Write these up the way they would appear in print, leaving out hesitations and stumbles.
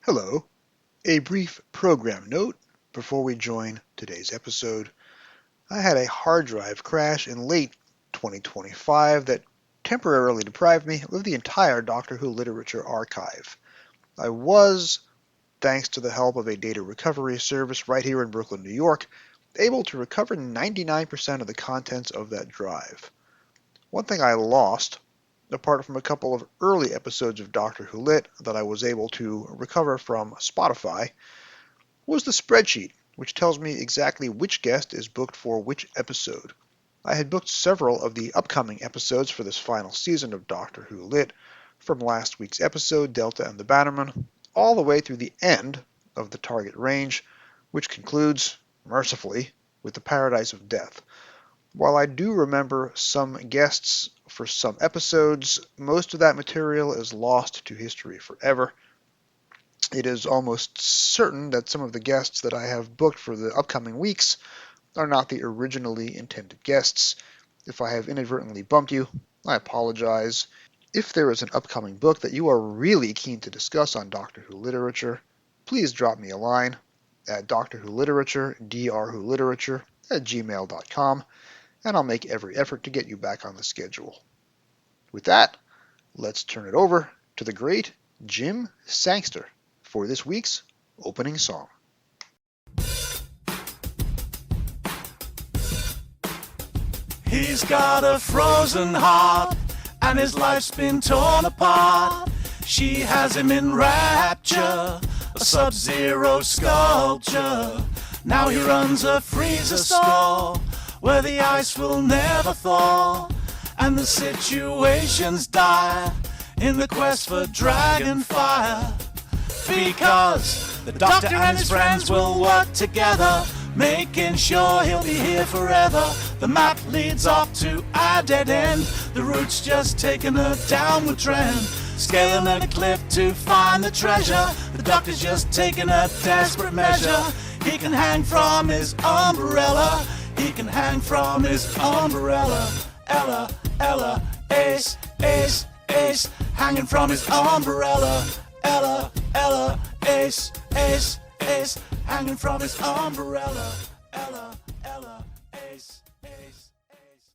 Hello. A brief program note before we join today's episode. I had a hard drive crash in late 2025 that temporarily deprived me of the entire Doctor Who literature archive. I was, thanks to the help of a data recovery service right here in Brooklyn, New York, able to recover 99% of the contents of that drive. One thing I lost, apart from a couple of early episodes of Doctor Who Lit that I was able to recover from Spotify, was the spreadsheet, which tells me exactly which guest is booked for which episode. I had booked several of the upcoming episodes for this final season of Doctor Who Lit, from last week's episode, Delta and the Bannerman, all the way through the end of the target range, which concludes, mercifully, with the Paradise of Death. While I do remember some guests for some episodes, most of that material is lost to history forever. It is almost certain that some of the guests that I have booked for the upcoming weeks are not the originally intended guests. If I have inadvertently bumped you, I apologize. If there is an upcoming book that you are really keen to discuss on Doctor Who literature, please drop me a line at drwholiterature, drwholiterature@gmail.com, and I'll make every effort to get you back on the schedule. With that, let's turn it over to the great Jim Sangster for this week's opening song. He's got a frozen heart, and his life's been torn apart. She has him in rapture, a sub-zero sculpture. Now he runs a freezer store, where the ice will never thaw, and the situation's dire in the quest for Dragonfire. Because the Doctor and his friends will work together, making sure he'll be here forever. The map leads off to a dead end, the route's just taking a downward trend. Scaling a cliff to find the treasure, the Doctor's just taking a desperate measure. He can hang from his umbrella, he can hang from his umbrella. Ella, Ella, ace, ace, ace, hanging from his umbrella. Ella, Ella, ace, ace, ace, hanging from his umbrella. Ella, Ella, ace, ace, ace.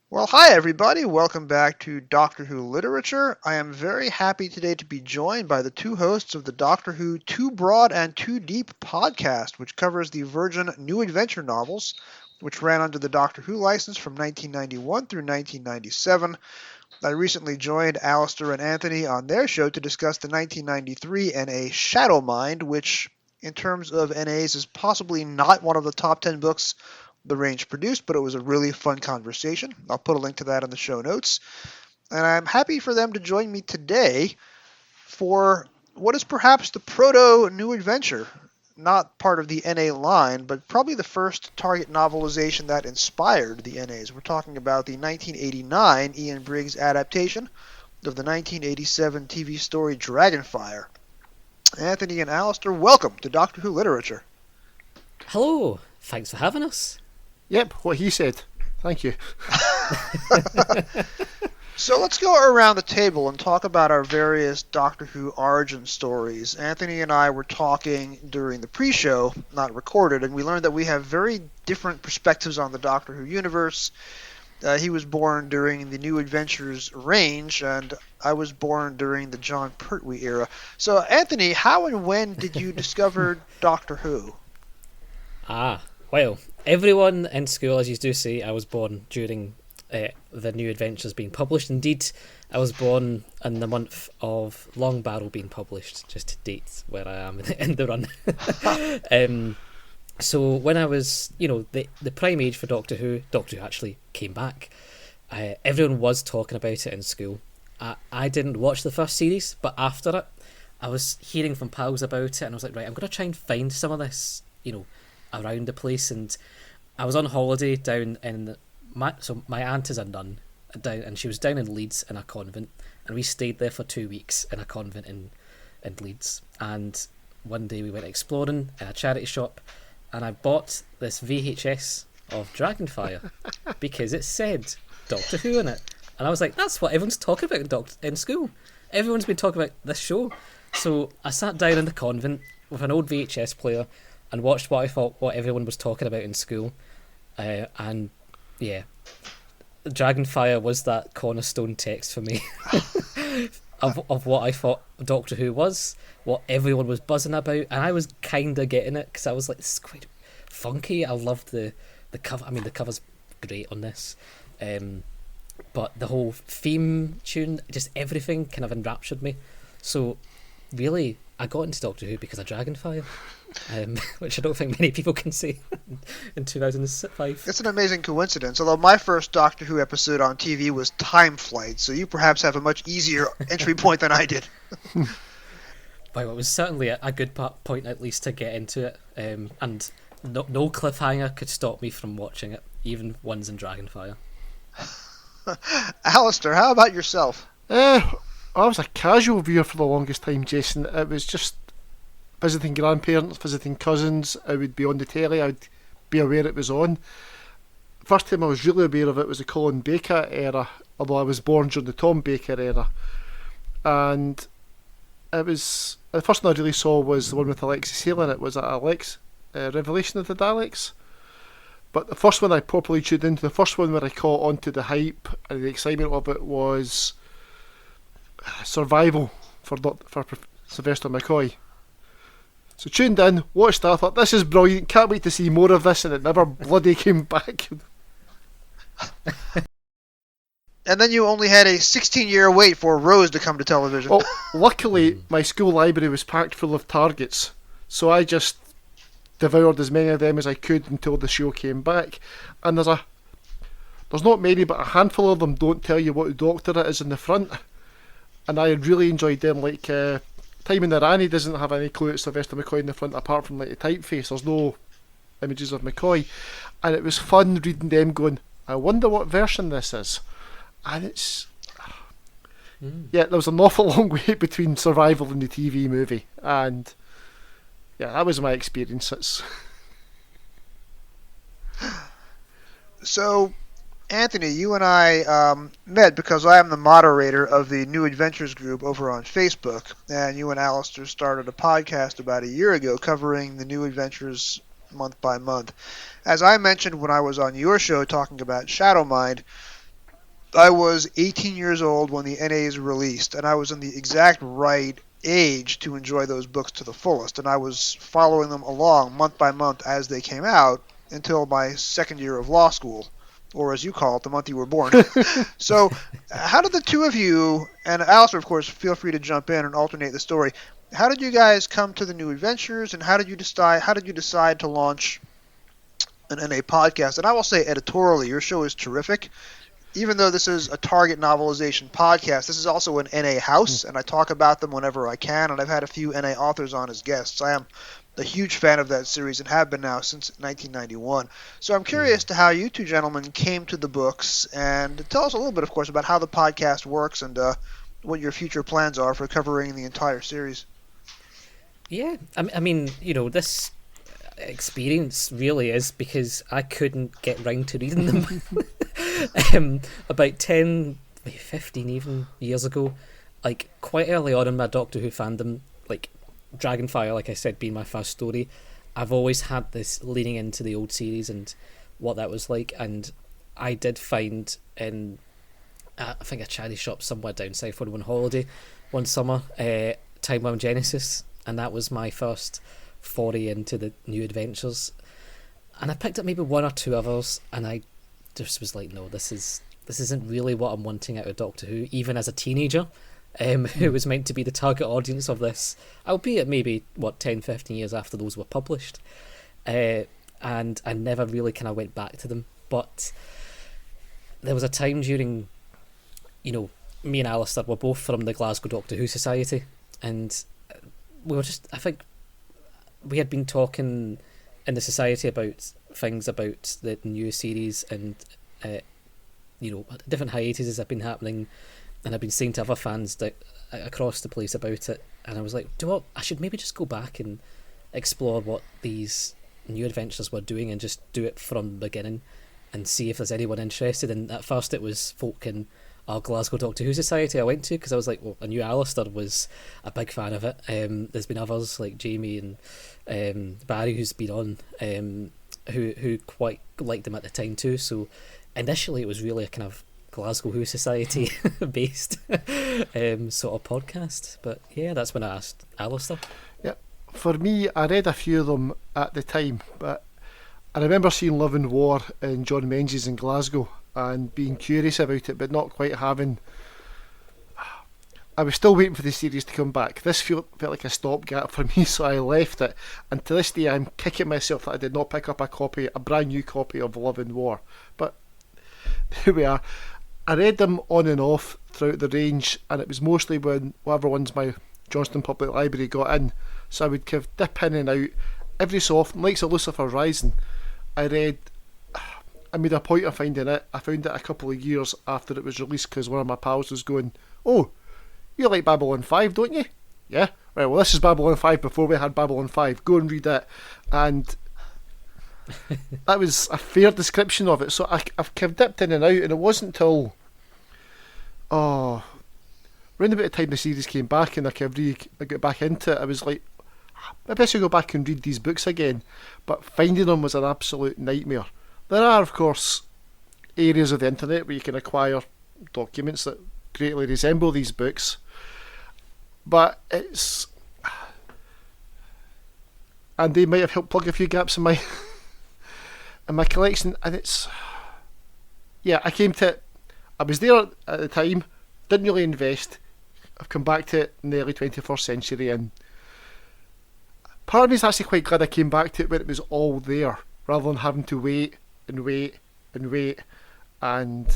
Well, hi everybody, welcome back to Doctor Who Literature. I am very happy today to be joined by the two hosts of the Doctor Who Too Broad and Too Deep podcast, which covers the Virgin New Adventure novels, which ran under the Doctor Who license from 1991 through 1997. I recently joined Alister and Anthony on their show to discuss the 1993 NA Shadowmind, which, in terms of NAs, is possibly not one of the top 10 books the range produced, but it was a really fun conversation. I'll put a link to that in the show notes. And I'm happy for them to join me today for what is perhaps the proto-New Adventure. Not part of the NA line, but probably the first Target novelization that inspired the NAs. We're talking about the 1989 Ian Briggs adaptation of the 1987 TV story Dragonfire. Anthony and Alister, welcome to Doctor Who Literature. Hello, thanks for having us. Yep, what he said. Thank you. So let's go around the table and talk about our various Doctor Who origin stories. Anthony and I were talking during the pre-show, not recorded, and we learned that we have very different perspectives on the Doctor Who universe. He was born during the New Adventures range, and I was born during the John Pertwee era. So, Anthony, how and when did you discover Doctor Who? Well, everyone in school, as you do say, I was born during the New Adventures being published. Indeed, I was born in the month of Long Barrow being published, just to date where I am in the run. So when I was, the prime age for Doctor Who actually came back. Everyone was talking about it in school. I didn't watch the first series, but after it, I was hearing from pals about it, and I was like, right, I'm going to try and find some of this, around the place. And I was on holiday down in my aunt is a nun, and she was down in Leeds in a convent, and we stayed there for 2 weeks in a convent in Leeds. And one day we went exploring in a charity shop, and I bought this VHS of Dragonfire because it said Doctor Who in it, and I was like, that's what everyone's talking about in school. Everyone's been talking about this show. So I sat down in the convent with an old VHS player and watched what I thought what everyone was talking about in school. And yeah, Dragonfire was that cornerstone text for me of what I thought Doctor Who was, what everyone was buzzing about, and I was kind of getting it because I was like, this is quite funky. I loved the cover. I mean, the cover's great on this, but the whole theme tune, just everything kind of enraptured me. So really, I got into Doctor Who because of Dragonfire, which I don't think many people can say in 2005. It's an amazing coincidence, although my first Doctor Who episode on TV was Time Flight, so you perhaps have a much easier entry point than I did. Well, it was certainly a good point at least to get into it, and no cliffhanger could stop me from watching it, even ones in Dragonfire. Alistair, how about yourself? I was a casual viewer for the longest time, Jason. It was just visiting grandparents, visiting cousins. I would be on the telly. I would be aware it was on. First time I was really aware of it was the Colin Baker era, although I was born during the Tom Baker era. And it was the first one I really saw was the one with Alexis Hale in it. Was it Revelation of the Daleks? But the first one I properly tuned into, the first one where I caught onto the hype and the excitement of it was Survival for Sylvester McCoy. So tuned in, watched that, I thought this is brilliant, can't wait to see more of this, and it never bloody came back. And then you only had a 16-year wait for Rose to come to television. Well, luckily my school library was packed full of targets, so I just devoured as many of them as I could until the show came back. And there's not many, but a handful of them don't tell you what Doctor it is in the front. And I really enjoyed them, like Time in the Rani doesn't have any clue it's Sylvester McCoy in the front apart from like the typeface. There's no images of McCoy. And it was fun reading them going, I wonder what version this is. And it's... Yeah, there was an awful long wait between Survival and the TV movie. And yeah, that was my experience. So, Anthony, you and I met because I am the moderator of the New Adventures group over on Facebook, and you and Alistair started a podcast about a year ago covering the New Adventures month by month. As I mentioned when I was on your show talking about Shadowmind, I was 18 years old when the NAs released, and I was in the exact right age to enjoy those books to the fullest, and I was following them along month by month as they came out until my second year of law school, or as you call it, the month you were born. So how did the two of you, and Alistair, of course, feel free to jump in and alternate the story, how did you guys come to the New Adventures, and how did you decide to launch an NA podcast? And I will say editorially, your show is terrific. Even though this is a Target novelization podcast, this is also an NA house, and I talk about them whenever I can, and I've had a few NA authors on as guests. I am a huge fan of that series and have been now since 1991. So I'm curious to how you two gentlemen came to the books, and tell us a little bit, of course, about how the podcast works and what your future plans are for covering the entire series. Yeah, I mean, you know, this experience really is because I couldn't get round to reading them. About 10, maybe 15 even years ago, like quite early on in my Doctor Who fandom, like Dragonfire, like I said, being my first story, I've always had this leaning into the old series and what that was like, and I did find in I think a charity shop somewhere down south on one holiday one summer, Time Worm Genesis, and that was my first foray into the New Adventures, and I picked up maybe one or two others, and I just was like, no, this isn't really what I'm wanting out of Doctor Who, even as a teenager, who was meant to be the target audience of this, albeit maybe 10-15 years after those were published, and I never really kind of went back to them. But there was a time during, you know, me and Alistair were both from the Glasgow Doctor Who Society, and we were just, I think we had been talking in the society about things about the new series, and you know, different hiatuses have been happening, and I've been saying to other fans that across the place about it, and I was like, I should maybe just go back and explore what these New Adventures were doing and just do it from the beginning and see if there's anyone interested. And at first it was folk in our Glasgow Doctor Who Society I went to, because I was like, well, I knew Alistair was a big fan of it. There's been others like Jamie and Barry who's been on, who quite liked him at the time too. So initially it was really a kind of Glasgow Who Society based sort of podcast. But yeah, that's when I asked Alistair. Yeah, for me, I read a few of them at the time, but I remember seeing Love and War in John Menzies in Glasgow and being curious about it, but not quite having. I was still waiting for the series to come back. This felt like a stopgap for me, so I left it. And to this day, I'm kicking myself that I did not pick up a brand new copy of Love and War. But here we are. I read them on and off throughout the range, and it was mostly when whatever ones my Johnston Public Library got in. So I would kind of dip in and out every so often, like Lucifer Rising. I made a point of finding it. I found it a couple of years after it was released because one of my pals was going, "Oh, you like Babylon 5, don't you?" "Yeah." "Right, well, this is Babylon 5 before we had Babylon 5. Go and read it." And that was a fair description of it. So I've kind of dipped in and out, and it wasn't until around about the time the series came back and I got back into it, I was like, maybe I should go back and read these books again. But finding them was an absolute nightmare. There are, of course, areas of the internet where you can acquire documents that greatly resemble these books, but and they might have helped plug a few gaps in my collection. And I came to it. I was there at the time, didn't really invest. I've come back to it in the early 21st century, and part of me is actually quite glad I came back to it when it was all there, rather than having to wait and wait and wait. And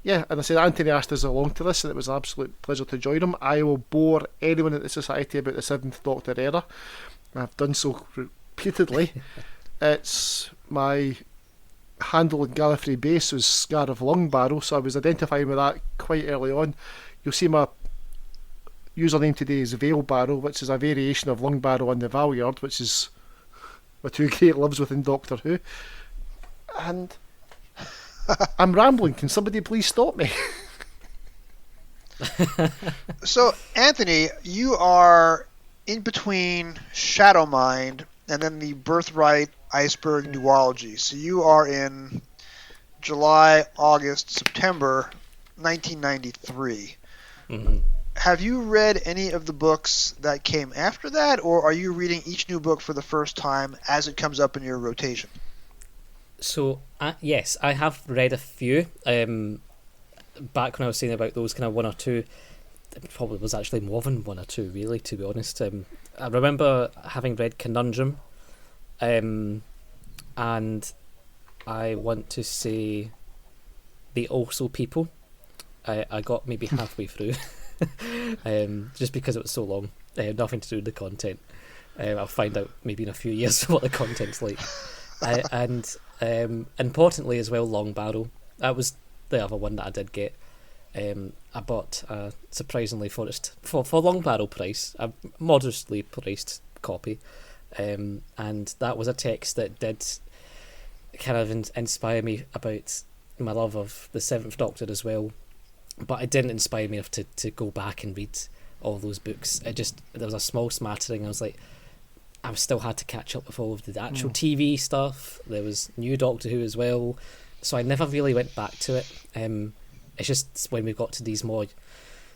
yeah, and I said Anthony asked us along to this, and it was an absolute pleasure to join him. I will bore anyone at the Society about the Seventh Doctor era. I've done so repeatedly. It's my handle in Gallifrey Base was Scar of Lungbarrow, so I was identifying with that quite early on. You'll see my username today is Veilbarrow, which is a variation of Lungbarrow and the Valyard, which is my two great loves within Doctor Who. And I'm rambling. Can somebody please stop me? So, Anthony, you are in between Shadowmind and then the Birthright Iceberg duology. So you are in July, August, September 1993. Mm-hmm. Have you read any of the books that came after that, or are you reading each new book for the first time as it comes up in your rotation? So, yes, I have read a few. Back when I was saying about those kind of one or two, it probably was actually more than one or two, really, to be honest. I remember having read Conundrum, and I want to say The Also People. I got maybe halfway through, just because it was so long. Nothing to do with the content. I'll find out maybe in a few years what the content's like. And importantly as well, Long Barrow. That was the other one that I did get. I bought a surprisingly for Long Barrow price, a modestly priced copy, and that was a text that did kind of inspire me about my love of the Seventh Doctor as well, but it didn't inspire me enough to go back and read all those books. There was a small smattering. I was like, I still had to catch up with all of the actual TV stuff. There was new Doctor Who as well, so I never really went back to it. It's just when we got to these more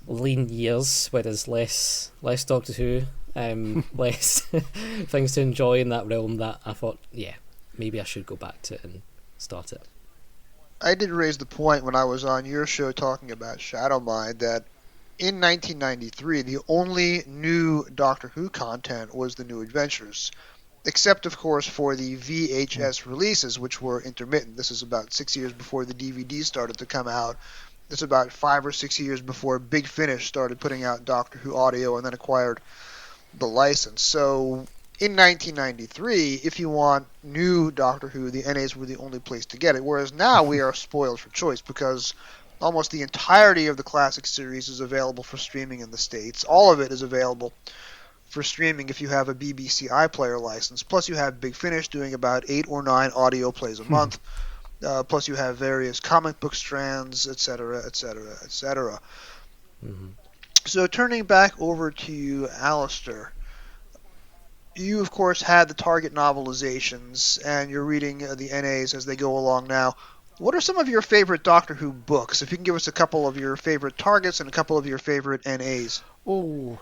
lean years where there's less Doctor Who, less things to enjoy in that realm, that I thought, yeah, maybe I should go back to it and start it. I did raise the point when I was on your show talking about Shadowmind that in 1993, the only new Doctor Who content was the New Adventures, except, of course, for the VHS releases, which were intermittent. This is about 6 years before the DVD started to come out. It's about 5 or 6 years before Big Finish started putting out Doctor Who audio and then acquired the license. So in 1993, if you want new Doctor Who, the NAs were the only place to get it, whereas now we are spoiled for choice because almost the entirety of the classic series is available for streaming in the States. All of it is available for streaming if you have a BBC iPlayer license. Plus you have Big Finish doing about 8 or 9 audio plays a month. Plus, you have various comic book strands, etc., etc., etc. So, turning back over to you, Alister, you, of course, had the Target novelizations, and you're reading the NAs as they go along now. What are some of your favorite Doctor Who books? If you can give us a couple of your favorite Targets and a couple of your favorite NAs. Oh,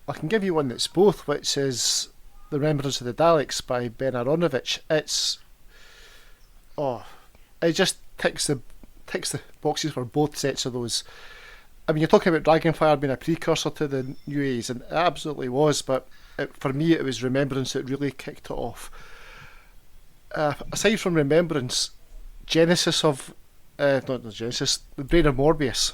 I can give you one that's both, which is The Remembrance of the Daleks by Ben Aronovich. It just ticks the boxes for both sets of those. I mean, you're talking about Dragonfire being a precursor to the New A's, and it absolutely was, but for me it was Remembrance that really kicked it off. Aside from Remembrance, the Brain of Morbius,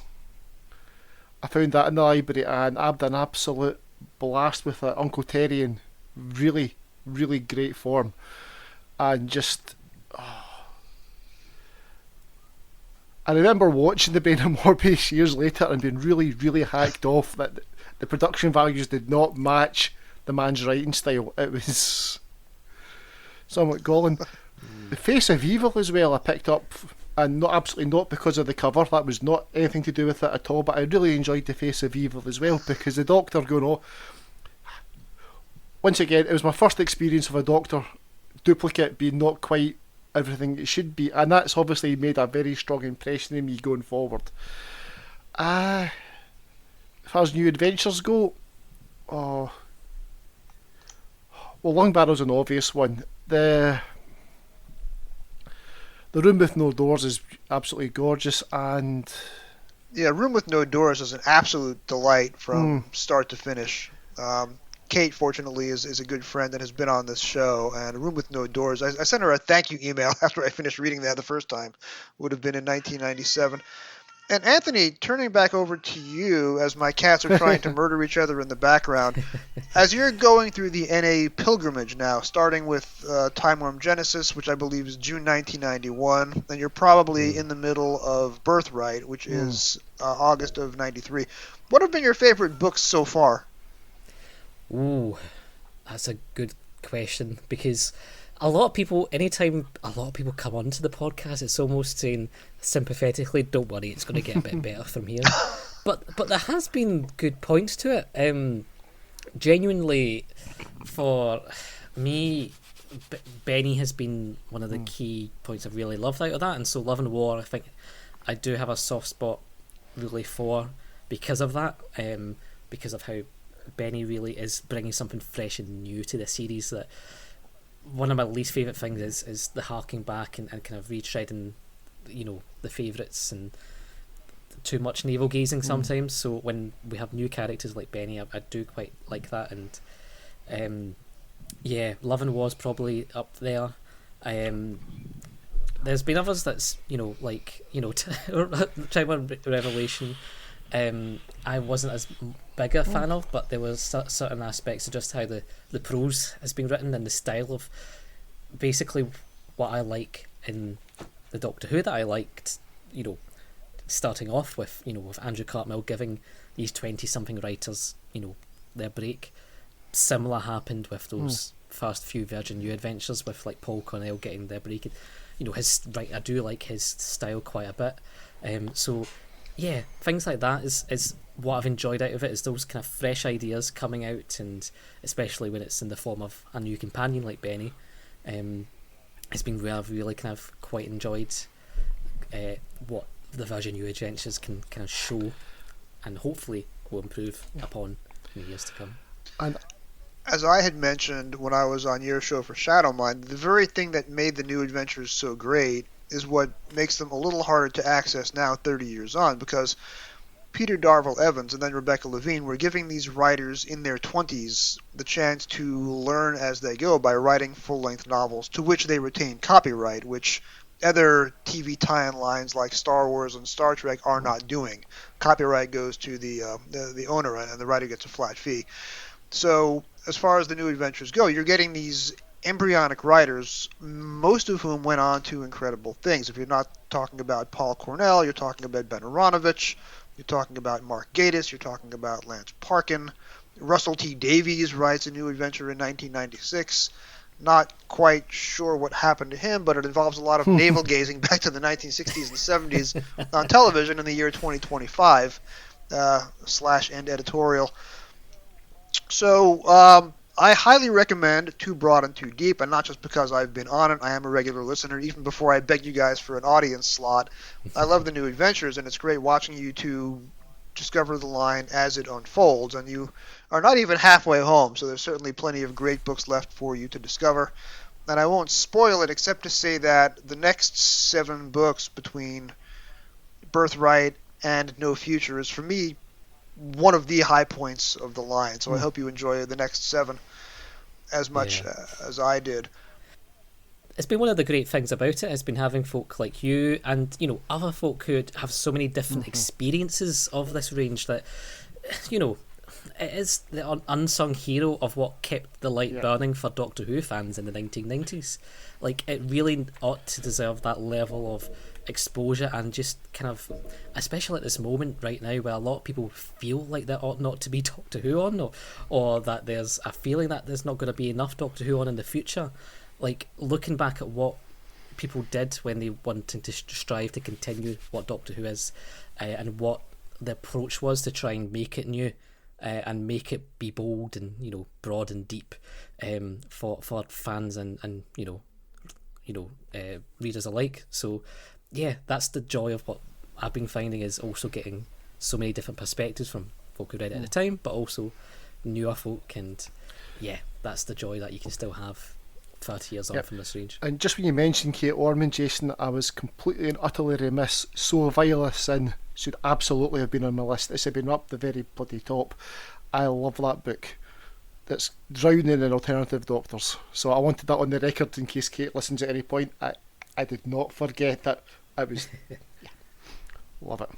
I found that in the library and I had an absolute blast with it. Uncle Terry in really, really great form, and just I remember watching the Brain of Morbius years later and being really, really hacked off that the production values did not match the man's writing style. It was somewhat galling. The Face of Evil as well I picked up, and absolutely not because of the cover, that was not anything to do with it at all, but I really enjoyed The Face of Evil as well, because the Doctor going, once again, it was my first experience of a Doctor duplicate being not quite everything it should be, and that's obviously made a very strong impression in me going forward. As far as New Adventures go, well, Long Barrow's an obvious one. The Room with No Doors is absolutely gorgeous, and Yeah, Room with No Doors is an absolute delight from start to finish. Kate, fortunately, is a good friend and has been on this show. And Room with No Doors, I sent her a thank you email after I finished reading that the first time. Would have been in 1997. And Anthony, turning back over to you as my cats are trying to murder each other in the background, as you're going through the NA pilgrimage now, starting with Time Worm Genesis, which I believe is June 1991, and you're probably in the middle of Birthright, which is August of 93. What have been your favorite books so far? Ooh, that's a good question, because a lot of people, anytime a lot of people come onto the podcast, it's almost saying sympathetically, don't worry, it's going to get a bit better from here. But there has been good points to it. Genuinely, for me, Benny has been one of the key points I've really loved out of that, and so Love and War, I think I do have a soft spot really for, because of that, because of how Benny really is bringing something fresh and new to the series. That one of my least favourite things is the harking back and kind of retreading, the favourites, and too much navel gazing sometimes. So when we have new characters like Benny, I do quite like that. And Love and War's probably up there. There's been others that's Time Revelation. I wasn't as big a fan of, but there was certain aspects of just how the prose has been written and the style of basically what I like in the Doctor Who that I liked, starting off with, with Andrew Cartmel giving these 20-something writers, their break. Similar happened with those first few Virgin New Adventures with like Paul Cornell getting their break. I do like his style quite a bit. So yeah, things like that is what I've enjoyed out of it, is those kind of fresh ideas coming out, and especially when it's in the form of a new companion like Benny. It's been where I've really kind of quite enjoyed what the Virgin New Adventures can kind of show, and hopefully will improve upon in the years to come. And as I had mentioned when I was on your show for Shadowmind, the very thing that made the New Adventures so great is what makes them a little harder to access now 30 years on, because Peter Darvill Evans and then Rebecca Levine were giving these writers in their 20s the chance to learn as they go by writing full-length novels to which they retain copyright, which other TV tie-in lines like Star Wars and Star Trek are not doing. Copyright goes to the owner, and the writer gets a flat fee. So as far as the New Adventures go, you're getting these embryonic writers, most of whom went on to incredible things. If you're not talking about Paul Cornell, you're talking about Ben Aronovich, you're talking about Mark Gatiss, you're talking about Lance Parkin. Russell T Davies writes a New Adventure in 1996. Not quite sure what happened to him, but it involves a lot of navel gazing back to the 1960s and 70s on television in the year 2025, slash end editorial. So I highly recommend Too Broad and Too Deep, and not just because I've been on it. I am a regular listener, even before I begged you guys for an audience slot. I love the new adventures, and it's great watching you two discover the line as it unfolds, and you are not even halfway home, so there's certainly plenty of great books left for you to discover. And I won't spoil it except to say that the next 7 books between Birthright and No Future is, for me, one of the high points of the line. So I hope you enjoy the next 7 as much as I did. It's been one of the great things about it has been having folk like you and other folk who have so many different experiences of this range that it is the unsung hero of what kept the light burning for Doctor Who fans in the 1990s. Like, it really ought to deserve that level of exposure, and just kind of, especially at this moment right now where a lot of people feel like there ought not to be Doctor Who on, or that there's a feeling that there's not going to be enough Doctor Who on in the future. Like, looking back at what people did when they wanted to strive to continue what Doctor Who is, and what the approach was to try and make it new, and make it be bold and broad and deep, for fans and readers alike. So yeah, that's the joy of what I've been finding, is also getting so many different perspectives from folk who read it at the time, but also newer folk, and yeah, that's the joy that you can still have 30 years on from this range. And just when you mentioned Kate Orman, Jason, I was completely and utterly remiss. So Vile a Sin should absolutely have been on my list. This had been up the very bloody top. I love that book. That's drowning in alternative doctors. So I wanted that on the record in case Kate listens at any point. I did not forget that. I was love it.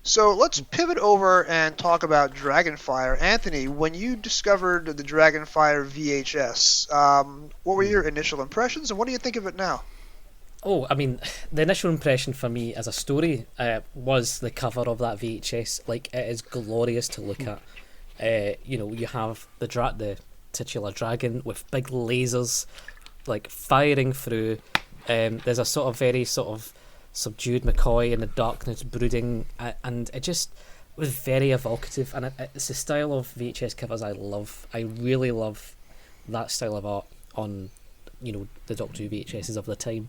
So let's pivot over and talk about Dragonfire. Anthony, when you discovered the Dragonfire VHS, what were your initial impressions, and what do you think of it now? Oh, I mean, the initial impression for me as a story was the cover of that VHS. Like, it is glorious to look at. You have the titular dragon with big lasers, like, firing through. There's a sort of very sort of subdued McCoy in the darkness brooding, and it just was very evocative, and it's the style of VHS covers I love. I really love that style of art on the Doctor Who VHSs of the time.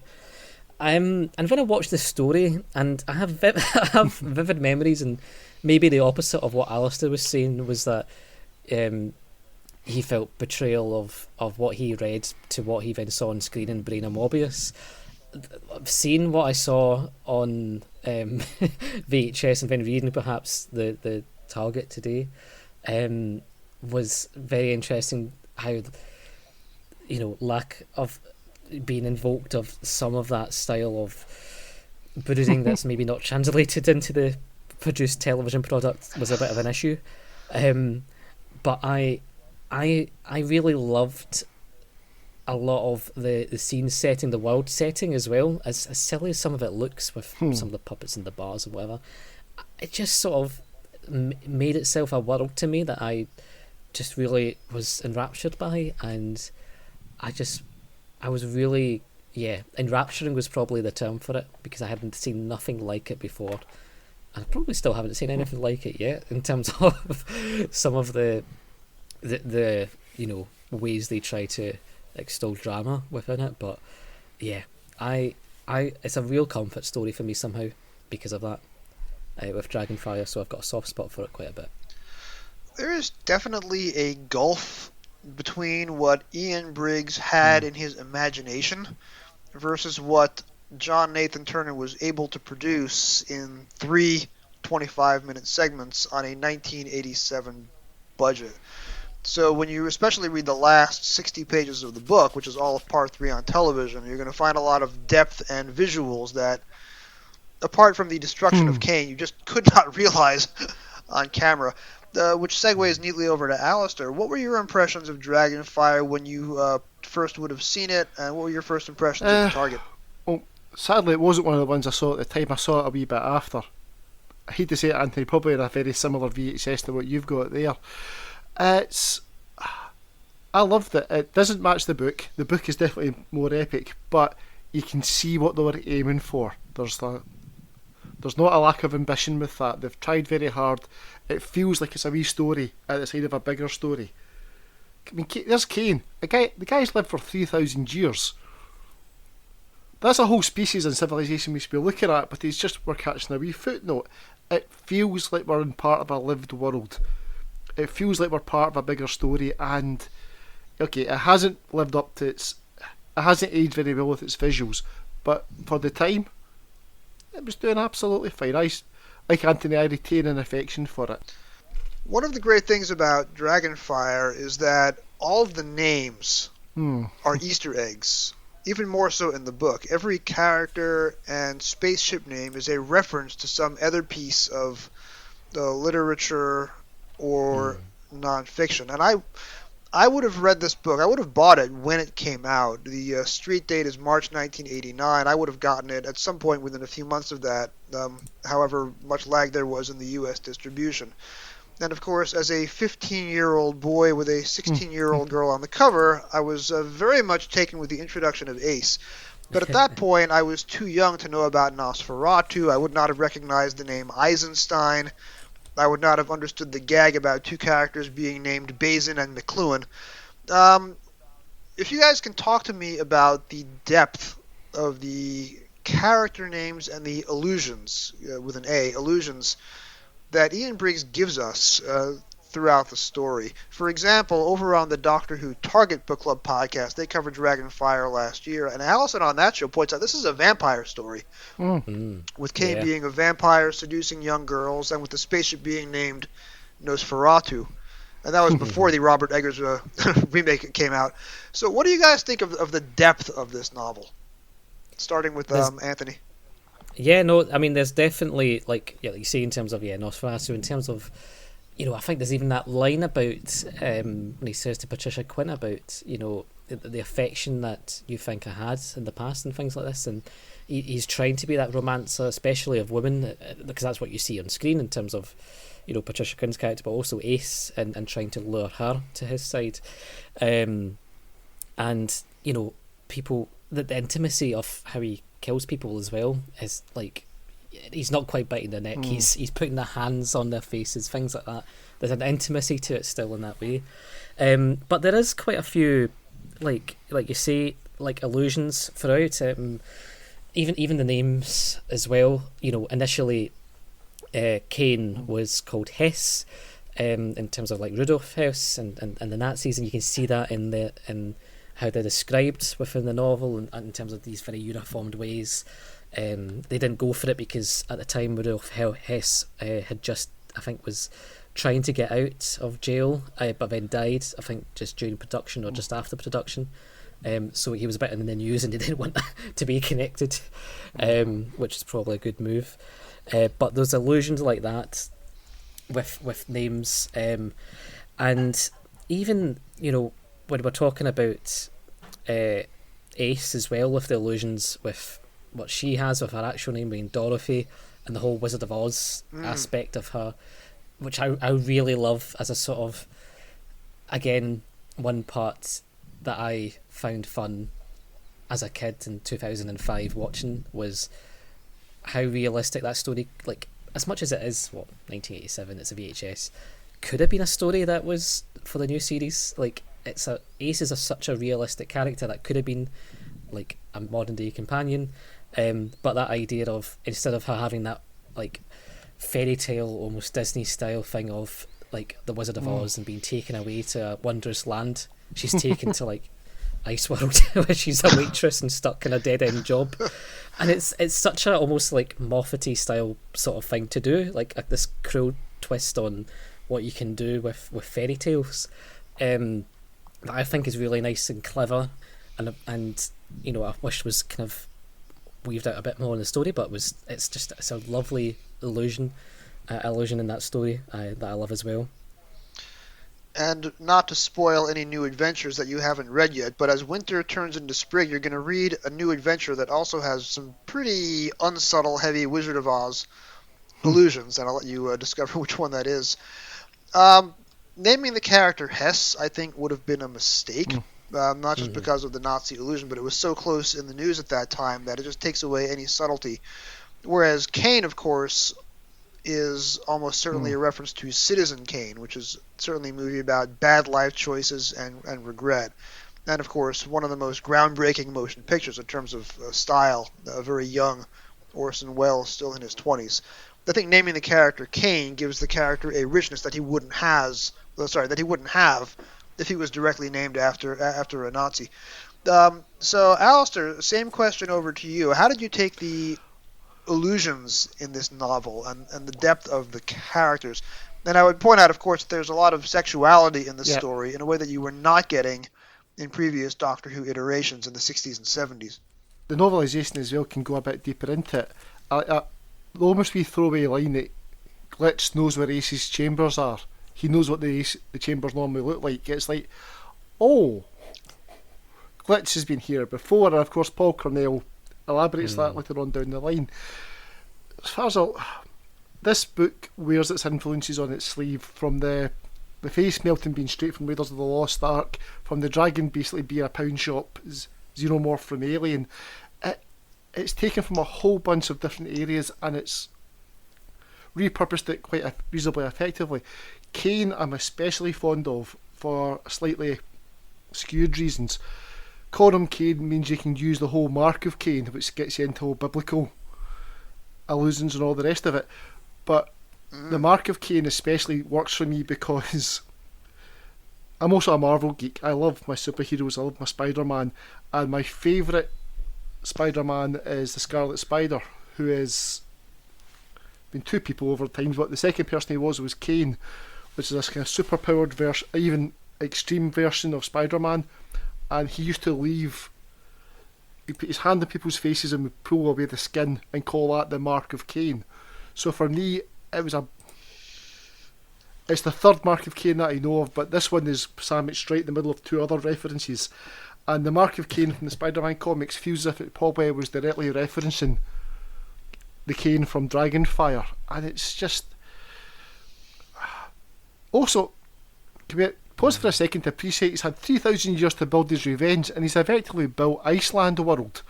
And when I watched the story, and I have vivid memories, and maybe the opposite of what Alister was saying was that he felt betrayal of what he read to what he then saw on screen in Brain and Mobius. Seeing what I saw on VHS and then reading perhaps the Target today was very interesting. How lack of being invoked of some of that style of brooding that's maybe not translated into the produced television product was a bit of an issue. But I really loved a lot of the scene setting, the world setting as well, as silly as some of it looks with some of the puppets and the bars and whatever. It just sort of made itself a world to me that I just really was enraptured by, and I was really, enrapturing was probably the term for it, because I hadn't seen nothing like it before. I probably still haven't seen anything like it yet in terms of some of the ways they try to extol drama within it, but yeah, I it's a real comfort story for me somehow because of that, with Dragonfire, so I've got a soft spot for it quite a bit. There is definitely a gulf between what Ian Briggs had in his imagination versus what John Nathan Turner was able to produce in 3 25-minute segments on a 1987 budget. So when you especially read the last 60 pages of the book, which is all of Part 3 on television, you're going to find a lot of depth and visuals that, apart from the destruction of Kane, you just could not realize on camera. Which segues neatly over to Alister. What were your impressions of Dragonfire when you first would have seen it, and what were your first impressions of the Target? Well, sadly, it wasn't one of the ones I saw at the time. I saw it a wee bit after. I hate to say it, Anthony, probably in a very similar VHS to what you've got there. It's I love that it doesn't match the book. The book is definitely more epic, but you can see what they were aiming for. There's not a lack of ambition with that. They've tried very hard. It feels like it's a wee story at the side of a bigger story. I mean, there's Cain. The guy's lived for 3,000 years. That's a whole species and civilization we should be looking at, but we're catching a wee footnote. It feels like we're in part of a lived world. It feels like we're part of a bigger story, and okay, it hasn't lived up to it hasn't aged very well with its visuals, but for the time, it was doing absolutely fine. Like Anthony, I retain an affection for it. One of the great things about Dragonfire is that all of the names are Easter eggs, even more so in the book. Every character and spaceship name is a reference to some other piece of the literature or nonfiction. And I would have read this book. I would have bought it when it came out. The street date is March 1989. I would have gotten it at some point within a few months of that, however much lag there was in the U.S. distribution. And of course, as a 15-year-old boy with a 16-year-old girl on the cover, I was very much taken with the introduction of Ace. But at that point, I was too young to know about Nosferatu. I would not have recognized the name Eisenstein. I would not have understood the gag about two characters being named Bazin and McLuhan. If you guys can talk to me about the depth of the character names and the allusions, with an A, allusions, that Ian Briggs gives us throughout the story. For example, over on the Doctor Who Target Book Club podcast, they covered Dragonfire last year, and Allison on that show points out this is a vampire story, with Cain being a vampire seducing young girls, and with the spaceship being named Nosferatu. And that was before the Robert Eggers remake came out. So what do you guys think of the depth of this novel? Starting with Anthony. Yeah, no, I mean, there's definitely, like you say, in terms of, Nosferatu, in terms of, I think there's even that line about, when he says to Patricia Quinn about, the affection that you think I had in the past and things like this, and he's trying to be that romancer, especially of women, because that's what you see on screen in terms of, Patricia Quinn's character, but also Ace, and trying to lure her to his side. And, people, the intimacy of how he kills people as well is like, he's not quite biting their neck, he's putting their hands on their faces, things like that. There's an intimacy to it still in that way, but there is quite a few like you say, like allusions throughout, even the names as well. Initially Cain was called Hess, in terms of like Rudolf Hess and the Nazis, and you can see that in how they're described within the novel, and in terms of these very uniformed ways. They didn't go for it because at the time Rudolf Hess had just, I think, was trying to get out of jail, but then died, I think, just during production or just after production. So he was a bit in the news, and they didn't want to be connected, which is probably a good move. But there's allusions like that with names, and even when we're talking about Ace as well, with the allusions with what she has with her actual name being Dorothy, and the whole Wizard of Oz aspect of her, which I really love as a sort of, again, one part that I found fun as a kid in 2005 watching was how realistic that story, like, as much as it is 1987, it's a VHS, could have been a story that was for the new series. Like, Ace is such a realistic character that could have been like a modern day companion, but that idea of, instead of her having that like fairy tale, almost Disney style thing of like the Wizard of Oz and being taken away to a wondrous land, she's taken to like Ice World where she's a waitress and stuck in a dead end job, and it's such a almost like Moffat-y style sort of thing to do, like this cruel twist on what you can do with fairy tales, that I think is really nice and clever, and I wish was kind of weaved out a bit more in the story, but it's a lovely illusion in that story that I love as well. And not to spoil any new adventures that you haven't read yet, but as winter turns into spring, you're going to read a new adventure that also has some pretty unsubtle, heavy Wizard of Oz allusions, and I'll let you discover which one that is. naming the character Hess, I think, would have been a mistake. Not just because of the Nazi illusion, but it was so close in the news at that time that it just takes away any subtlety. Whereas Kane, of course, is almost certainly a reference to Citizen Kane, which is certainly a movie about bad life choices and regret. And, of course, one of the most groundbreaking motion pictures in terms of style, a very young Orson Welles, still in his 20s. I think naming the character Kane gives the character a richness that he wouldn't have if he was directly named after a Nazi. So, Alistair, same question over to you. How did you take the illusions in this novel and the depth of the characters? And I would point out, of course, that there's a lot of sexuality in the story in a way that you were not getting in previous Doctor Who iterations in the 60s and 70s. The novelisation as well can go a bit deeper into it. The almost wee throwaway line that Glitch knows where Ace's chambers are. He knows what the chambers normally look like. It's like, oh, Glitch has been here before, and of course Paul Cornell elaborates that later on down the line. As far as this book wears its influences on its sleeve, from the face melting being straight from Raiders of the Lost Ark, from the dragon basically being a pound shop xenomorph from Alien. It's taken from a whole bunch of different areas and it's repurposed it quite reasonably effectively. Kane I'm especially fond of for slightly skewed reasons. Coram Kane means you can use the whole mark of Cain, which gets you into all biblical allusions and all the rest of it. But the mark of Cain especially works for me because I'm also a Marvel geek. I love my superheroes, I love my Spider-Man, and my favourite Spider-Man is the Scarlet Spider, who has been two people over time, but the second person he was Kane, which is this kind of super-powered version, even extreme version of Spider-Man, and he used to he'd put his hand in people's faces and would pull away the skin and call that the mark of Cain. So for me, it's the third mark of Cain that I know of, but this one is sandwiched right in the middle of two other references. And the mark of Cain from the Spider-Man comics feels as if it probably was directly referencing the Cain from Dragonfire. And it's just... Also, can we pause for a second to appreciate he's had 3,000 years to build his revenge, and he's effectively built Iceland World.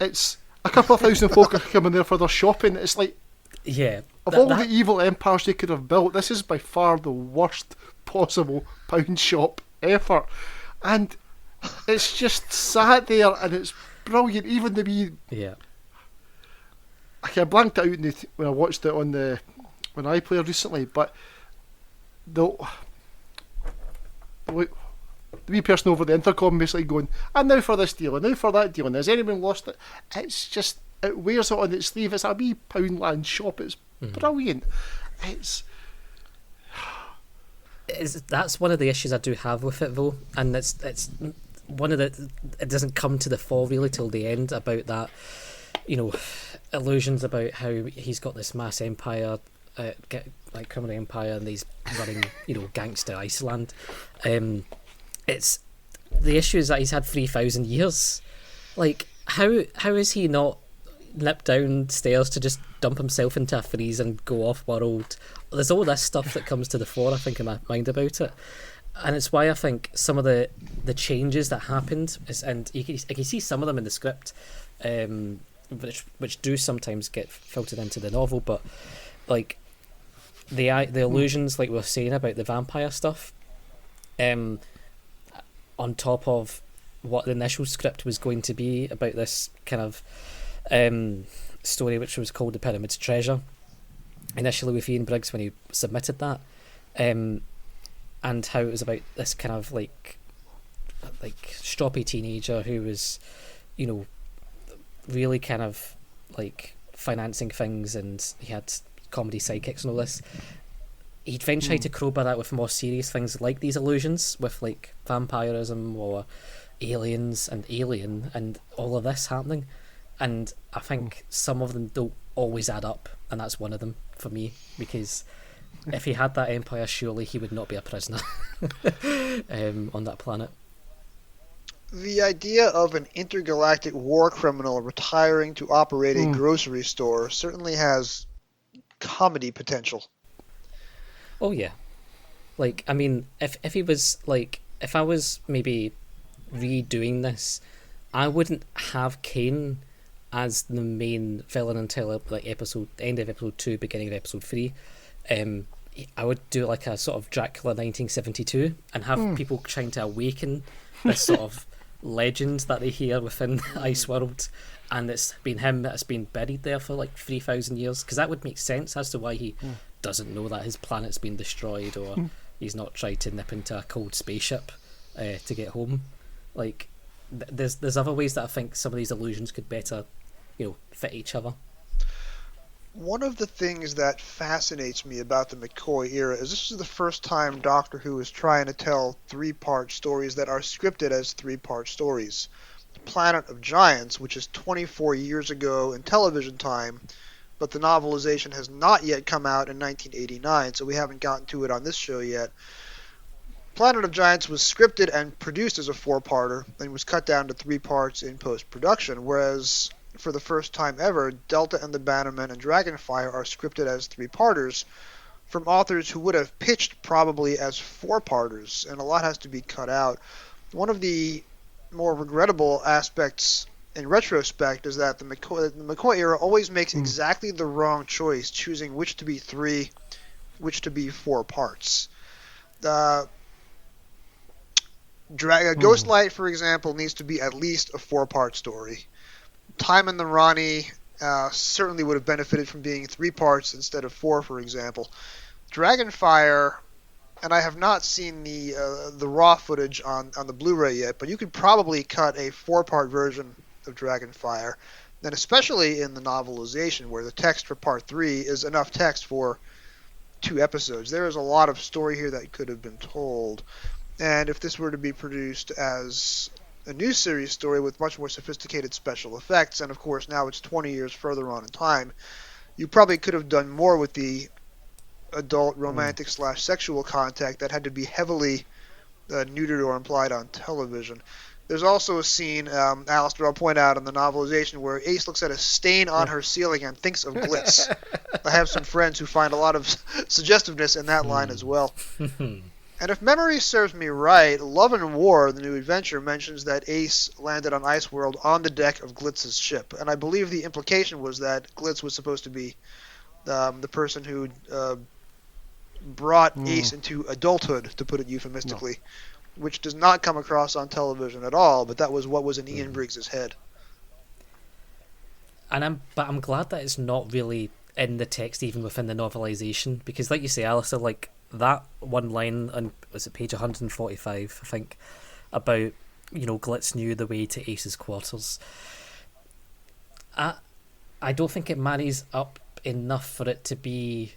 It's a couple of thousand folk are coming there for their shopping. It's like, of all the evil empires they could have built, this is by far the worst possible pound shop effort. And it's just sat there and it's brilliant. Even the wee... I blanked it out when I watched it on the iPlayer recently, but the wee person over the intercom basically going, and now for this deal, and now for that deal, and has anyone lost it? It's just, it wears it on its sleeve. It's a wee Poundland shop. It's brilliant. That's one of the issues I do have with it though, and it's one of the, it doesn't come to the fore really till the end about that, illusions about how he's got this mass empire, like criminal empire, and he's running gangster Iceland. It's the issue is that he's had 3,000 years. Like how is he not nipped downstairs to just dump himself into a freeze and go off world? There's all this stuff that comes to the fore, I think, in my mind about it, and it's why I think some of the changes that happened and you can see some of them in the script, which do sometimes get filtered into the novel, but like the illusions, like we were saying about the vampire stuff, on top of what the initial script was going to be about this kind of story, which was called The Pyramid's Treasure, initially with Ian Briggs when he submitted that, and how it was about this kind of like stroppy teenager who was, really kind of like financing things, and he had comedy sidekicks and all this. He'd then tried to crowbar that with more serious things like these illusions with like vampirism or aliens and Alien and all of this happening, and I think some of them don't always add up, and that's one of them for me, because if he had that empire, surely he would not be a prisoner on that planet. The idea of an intergalactic war criminal retiring to operate a grocery store certainly has comedy potential. Oh yeah. Like, I mean, if he was like, if I was maybe redoing this, I wouldn't have Kane as the main villain until like episode end of episode 2, beginning of episode 3. Um, I would do like a sort of Dracula 1972 and have people trying to awaken this sort of legend that they hear within the ice world, and it's been him that's been buried there for like 3,000 years, because that would make sense as to why he doesn't know that his planet's been destroyed, or he's not tried to nip into a cold spaceship to get home. Like, there's other ways that I think some of these illusions could better, fit each other. One of the things that fascinates me about the McCoy era is this is the first time Doctor Who is trying to tell three-part stories that are scripted as three-part stories. Planet of Giants, which is 24 years ago in television time, but the novelization has not yet come out in 1989, so we haven't gotten to it on this show yet. Planet of Giants was scripted and produced as a four-parter and was cut down to 3 parts in post-production, whereas for the first time ever, Delta and the Bannermen and Dragonfire are scripted as 3-parters from authors who would have pitched probably as 4-parters, and a lot has to be cut out. One of the more regrettable aspects in retrospect is that the McCoy era always makes exactly the wrong choice, choosing which to be 3, which to be 4 parts. Ghostlight, for example, needs to be at least a 4-part story. Time and the Rani certainly would have benefited from being 3 parts instead of 4, for example. Dragonfire, and I have not seen the raw footage on the Blu-ray yet, but you could probably cut a 4-part version of Dragonfire, and especially in the novelization, where the text for part 3 is enough text for 2 episodes. There is a lot of story here that could have been told, and if this were to be produced as a new series story with much more sophisticated special effects, and of course now it's 20 years further on in time, you probably could have done more with the adult romantic / sexual contact that had to be heavily neutered or implied on television. There's also a scene, Alistair, I'll point out in the novelization, where Ace looks at a stain on her ceiling and thinks of Glitz. I have some friends who find a lot of suggestiveness in that line as well. And if memory serves me right, Love and War, the new adventure, mentions that Ace landed on Iceworld on the deck of Glitz's ship. And I believe the implication was that Glitz was supposed to be the person who brought Ace into adulthood, to put it euphemistically, which does not come across on television at all, but that was what was in Ian Briggs's head. And I'm glad that it's not really in the text, even within the novelization, because like you say, Alistair, like that one line on, was it page 145, I think, about Glitz knew the way to Ace's quarters. I don't think it marries up enough for it to be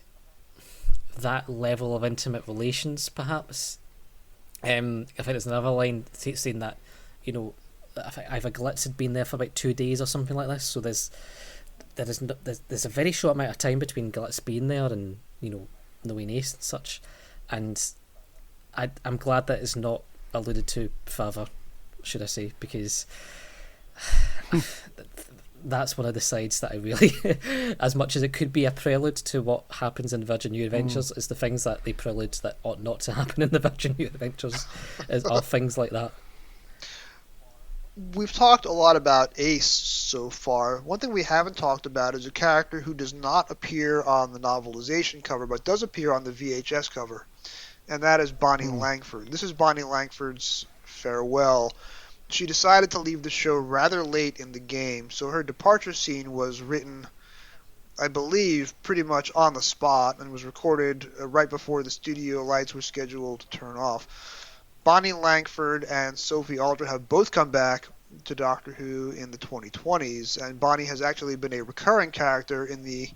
that level of intimate relations, perhaps. I think there's another line saying that, I think either Glitz had been there for about 2 days or something like this, so there's a very short amount of time between Glitz being there and, knowing Ace and such, and I'm glad that it's not alluded to further, should I say, because that's one of the sides that I really, as much as it could be a prelude to what happens in Virgin New Adventures, is the things that they prelude that ought not to happen in the Virgin New Adventures, are things like that. We've talked a lot about Ace so far. One thing we haven't talked about is a character who does not appear on the novelization cover, but does appear on the VHS cover, and that is Bonnie Langford. This is Bonnie Langford's farewell. She decided to leave the show rather late in the game, so her departure scene was written, I believe, pretty much on the spot, and was recorded right before the studio lights were scheduled to turn off. Bonnie Langford and Sophie Aldred have both come back to Doctor Who in the 2020s, and Bonnie has actually been a recurring character in the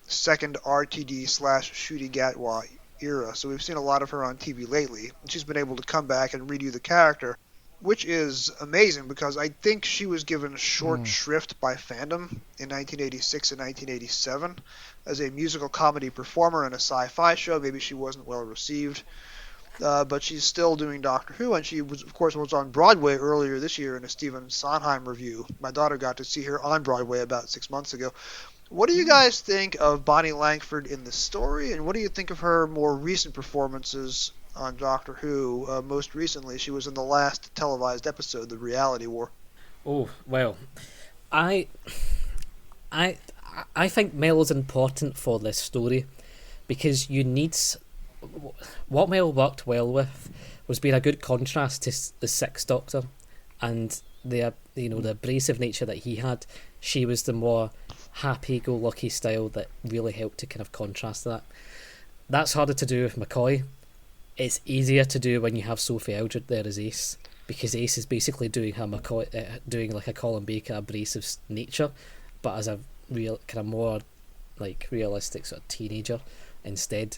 second RTD/Ncuti Gatwa era, so we've seen a lot of her on TV lately. She's been able to come back and redo the character, which is amazing because I think she was given short shrift by fandom in 1986 and 1987 as a musical comedy performer in a sci-fi show. Maybe she wasn't well received. But she's still doing Doctor Who, and she was, of course, was on Broadway earlier this year in a Stephen Sondheim review. My daughter got to see her on Broadway about 6 months ago. What do you guys think of Bonnie Langford in the story, and what do you think of her more recent performances on Doctor Who? Most recently, she was in the last televised episode, The Reality War. Oh well, I I I think Mel is important for this story because you need what Mel worked well with was being a good contrast to the Sixth Doctor and the the abrasive nature that he had. She was the more happy-go-lucky style that really helped to kind of contrast that. That's harder to do with McCoy. It's easier to do when you have Sophie Aldred there as Ace, because Ace is basically doing her McCoy, doing like a Colin Baker abrasive nature, but as a real kind of more like realistic sort of teenager instead.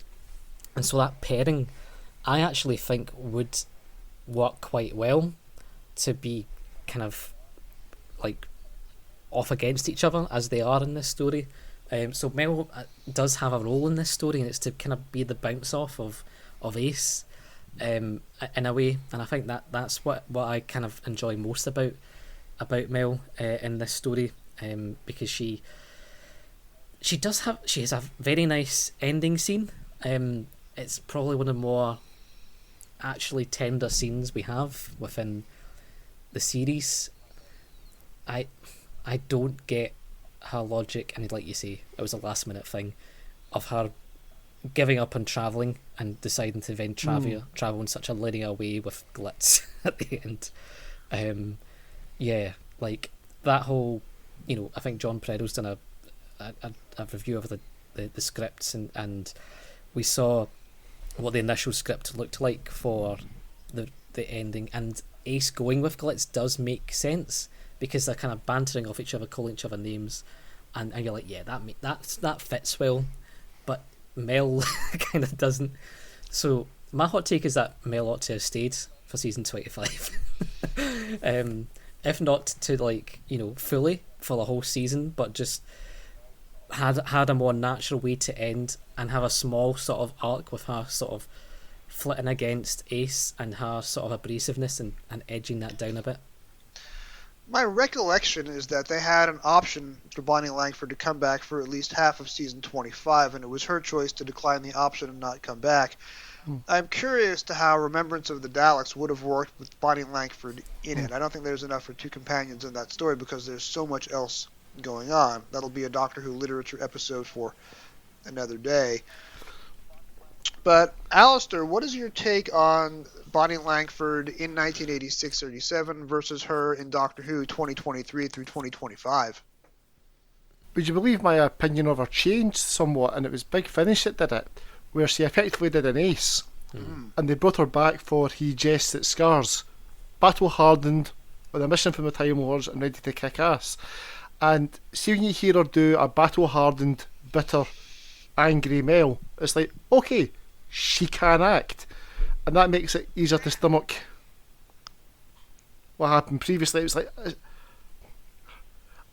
And so that pairing, I actually think would work quite well to be kind of like off against each other as they are in this story. So Mel does have a role in this story, and it's to kind of be the bounce off of Ace in a way, and I think that's what I kind of enjoy most about Mel in this story, because she has a very nice ending scene. It's probably one of the more actually tender scenes we have within the series. I don't get her logic, and like you say, it was a last minute thing of her giving up on travelling and deciding to then travel in such a linear way with glitz at the end. Like that whole, I think John Predo's done a review of the scripts, and we saw what the initial script looked like for the ending, and Ace going with glitz does make sense because they're kind of bantering off each other, calling each other names, and you're like, yeah, that fits well, but Mel kind of doesn't. So my hot take is that Mel ought to have stayed for season 25. If not to fully for the whole season, but just had a more natural way to end and have a small sort of arc with her sort of flitting against Ace and her sort of abrasiveness and edging that down a bit. My recollection is that they had an option for Bonnie Langford to come back for at least half of season 25, and it was her choice to decline the option and not come back. I'm curious to how Remembrance of the Daleks would have worked with Bonnie Langford in it. I don't think there's enough for two companions in that story because there's so much else going on. That'll be a Doctor Who literature episode for another day. But, Alistair, what is your take on Bonnie Langford in 1986-87 versus her in Doctor Who 2023 through 2025? Would you believe my opinion of her changed somewhat, and it was Big Finish that did it, where she effectively did an Ace, and they brought her back for He Jests at Scars, battle-hardened, with a mission from the Time Lords and ready to kick ass. And see when you hear her do a battle-hardened, bitter, angry Mel, it's like, okay, she can act, and that makes it easier to stomach what happened previously. It was like,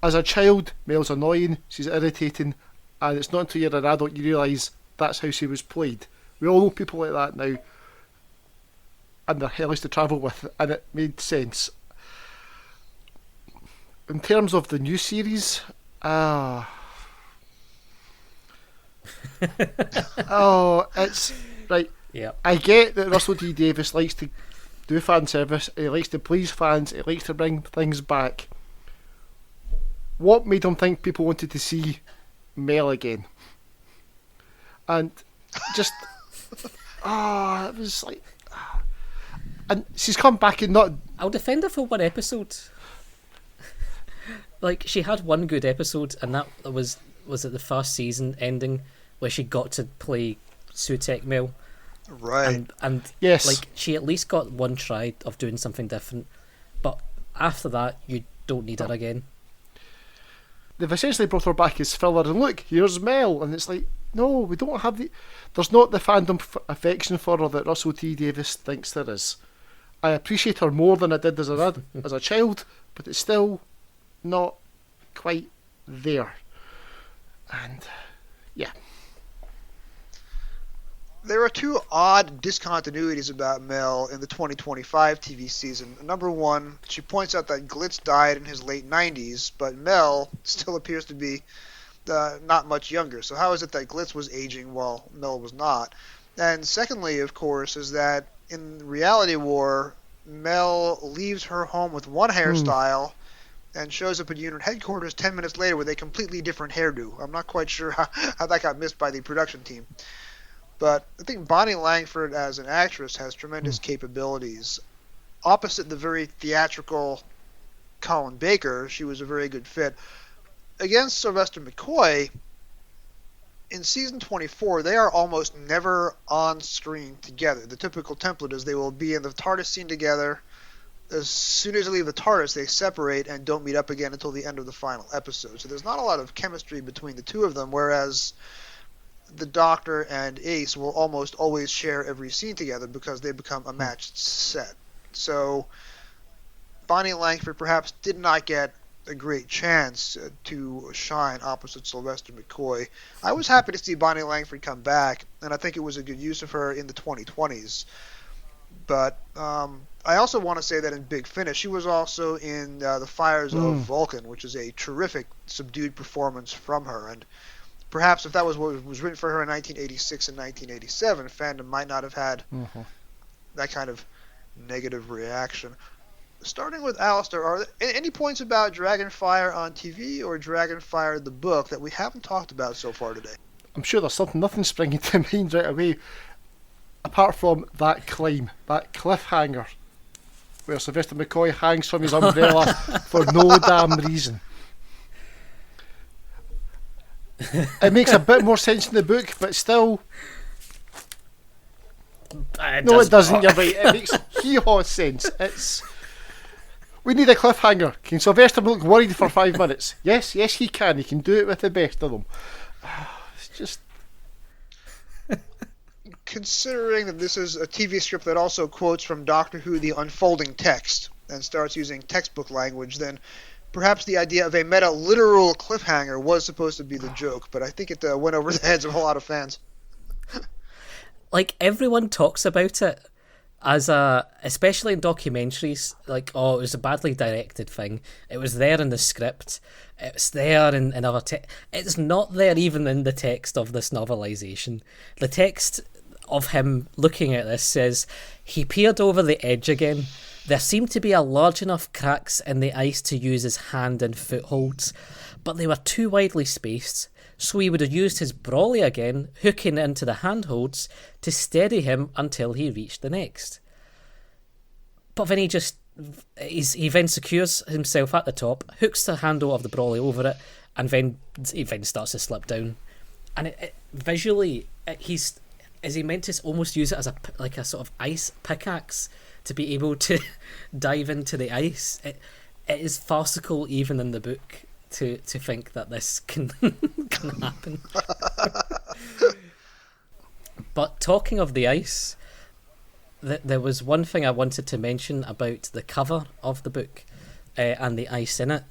as a child, Mel's annoying, she's irritating, and it's not until you're an adult you realise that's how she was played. We all know people like that now, and they're hellish to travel with, and it made sense. In terms of the new series, it's right. Yeah. I get that Russell T Davies likes to do fan service, he likes to please fans, he likes to bring things back. What made him think people wanted to see Mel again? And just it was like, and she's come back and not. I'll defend her for one episode. Like, she had one good episode, and that was it the first season ending where she got to play Sutek Mel. Right. And yes, like, she at least got one try of doing something different, but after that you don't need her again. They've essentially brought her back as filler, and look, here's Mel, and it's like, no, we don't have there's not the fandom affection for her that Russell T Davies thinks there is. I appreciate her more than I did as a child, but it's still not quite there. And yeah, there are two odd discontinuities about Mel in the 2025 TV season. Number one, she points out that Glitz died in his late 90s, but Mel still appears to be not much younger. So how is it that Glitz was aging while Mel was not? And secondly, of course, is that in Reality War, Mel leaves her home with one hairstyle and shows up at unit headquarters 10 minutes later with a completely different hairdo. I'm not quite sure how that got missed by the production team. But I think Bonnie Langford as an actress has tremendous capabilities. Opposite the very theatrical Colin Baker, she was a very good fit. Against Sylvester McCoy, in season 24, they are almost never on screen together. The typical template is they will be in the TARDIS scene together. As soon as they leave the TARDIS, they separate and don't meet up again until the end of the final episode. So there's not a lot of chemistry between the two of them, whereas the Doctor and Ace will almost always share every scene together because they become a matched set. So Bonnie Langford perhaps did not get a great chance to shine opposite Sylvester McCoy. I was happy to see Bonnie Langford come back, and I think it was a good use of her in the 2020s. But I also want to say that in Big Finish, she was also in The Fires of Vulcan, which is a terrific subdued performance from her. And perhaps if that was what was written for her in 1986 and 1987, fandom might not have had that kind of negative reaction. Starting with Alister, are there any points about Dragonfire on TV or Dragonfire the book that we haven't talked about so far today? I'm sure there's nothing springing to mind right away, apart from that climb, that cliffhanger, where Sylvester McCoy hangs from his umbrella for no damn reason. It makes a bit more sense in the book, but still... No, it doesn't, you're right. It makes hee-haw sense. We need a cliffhanger. Can Sylvester look worried for 5 minutes? Yes, he can. He can do it with the best of them. It's just... Considering that this is a TV script that also quotes from Doctor Who the unfolding text and starts using textbook language, then perhaps the idea of a meta-literal cliffhanger was supposed to be the joke, but I think it went over the heads of a lot of fans. Like, everyone talks about it as especially in documentaries, like, oh, it was a badly directed thing. It was there in the script. It's there in other text. It's not there even in the text of this novelisation. The text of him looking at this says, he peered over the edge again. There seemed to be a large enough cracks in the ice to use his hand and footholds, but they were too widely spaced, so he would have used his brolly again, hooking into the handholds to steady him until he reached the next. But then he then secures himself at the top, hooks the handle of the brolly over it, and then he starts to slip down. And visually, is he meant to almost use it as a sort of ice pickaxe to be able to dive into the ice? It is farcical even in the book to think that this can happen. But talking of the ice, there was one thing I wanted to mention about the cover of the book and the ice in it,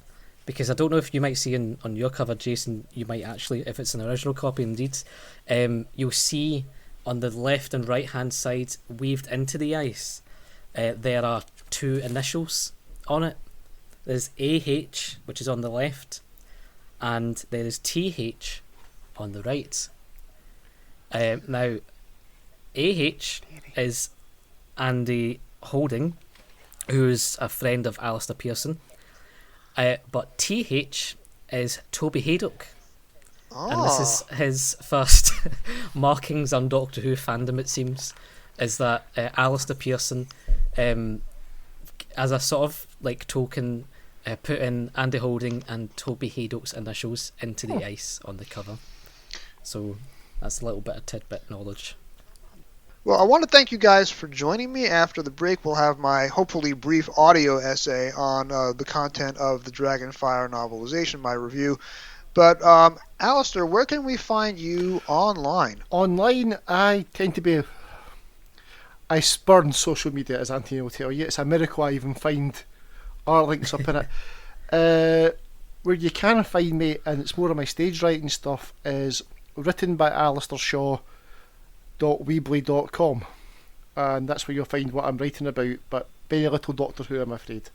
because I don't know if you might see on your cover, Jason, you might actually, if it's an original copy indeed, you'll see on the left and right hand side, weaved into the ice, there are two initials on it. There's AH, which is on the left, and there is TH on the right. Now, AH is Andy Holding, who's a friend of Alister Pearson, but TH is Toby Haydock. Oh. And this is his first markings on Doctor Who fandom, it seems, is that Alister Pearson, as a sort of like token, put in Andy Holding and Toby Haydock's initials into the ice on the cover. So that's a little bit of tidbit knowledge. Well, I want to thank you guys for joining me. After the break, we'll have my hopefully brief audio essay on the content of the Dragonfire novelization, my review. But, Alister, where can we find you online? Online, I spurn social media, as Anthony will tell you. It's a miracle I even find our links up in it. Where you can find me, and it's more of my stage writing stuff, is written by alistershaw.weebly.com, and that's where you'll find what I'm writing about, but very little Doctor Who, I'm afraid.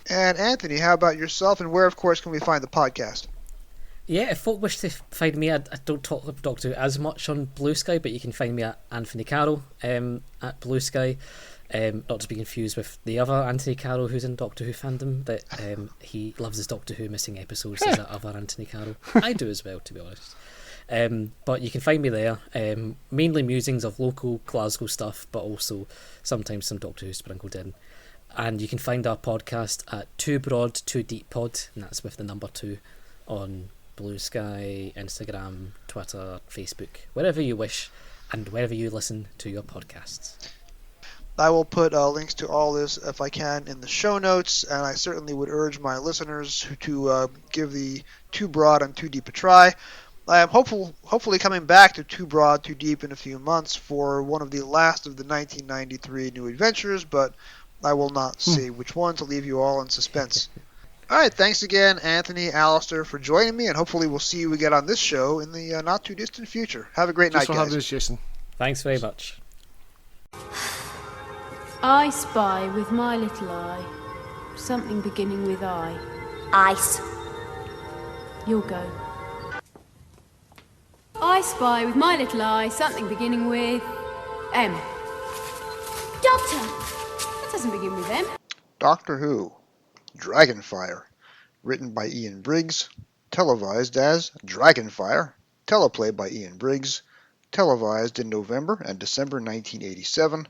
And Anthony, how about yourself, and where, of course, can we find the podcast? Yeah, if folk wish to find me, I don't talk about Doctor Who as much on Blue Sky, but you can find me at Anthony Carroll at Blue Sky. Not to be confused with the other Anthony Carroll who's in Doctor Who fandom, that he loves his Doctor Who missing episodes. There's that other Anthony Carroll. I do as well, to be honest. But you can find me there. Mainly musings of local Glasgow stuff, but also sometimes some Doctor Who sprinkled in. And you can find our podcast at Too Broad, Too Deep Pod, and that's with the number 2 on Blue Sky, Instagram, Twitter, Facebook, wherever you wish, and wherever you listen to your podcasts. I will put links to all this, if I can, in the show notes, and I certainly would urge my listeners to give the Too Broad and Too Deep a try. I am hopefully coming back to Too Broad, Too Deep in a few months for one of the last of the 1993 New Adventures, but I will not say which one to leave you all in suspense. All right, thanks again, Anthony Alasdair, for joining me, and hopefully we'll see you again on this show in the not-too-distant future. Have a great night, guys. This, Jason. Thanks very much. I spy with my little eye something beginning with I. Ice. You'll go. I spy with my little eye something beginning with M. Doctor! That doesn't begin with M. Doctor Who, Dragonfire, written by Ian Briggs, televised as Dragonfire, teleplay by Ian Briggs, televised in November and December 1987,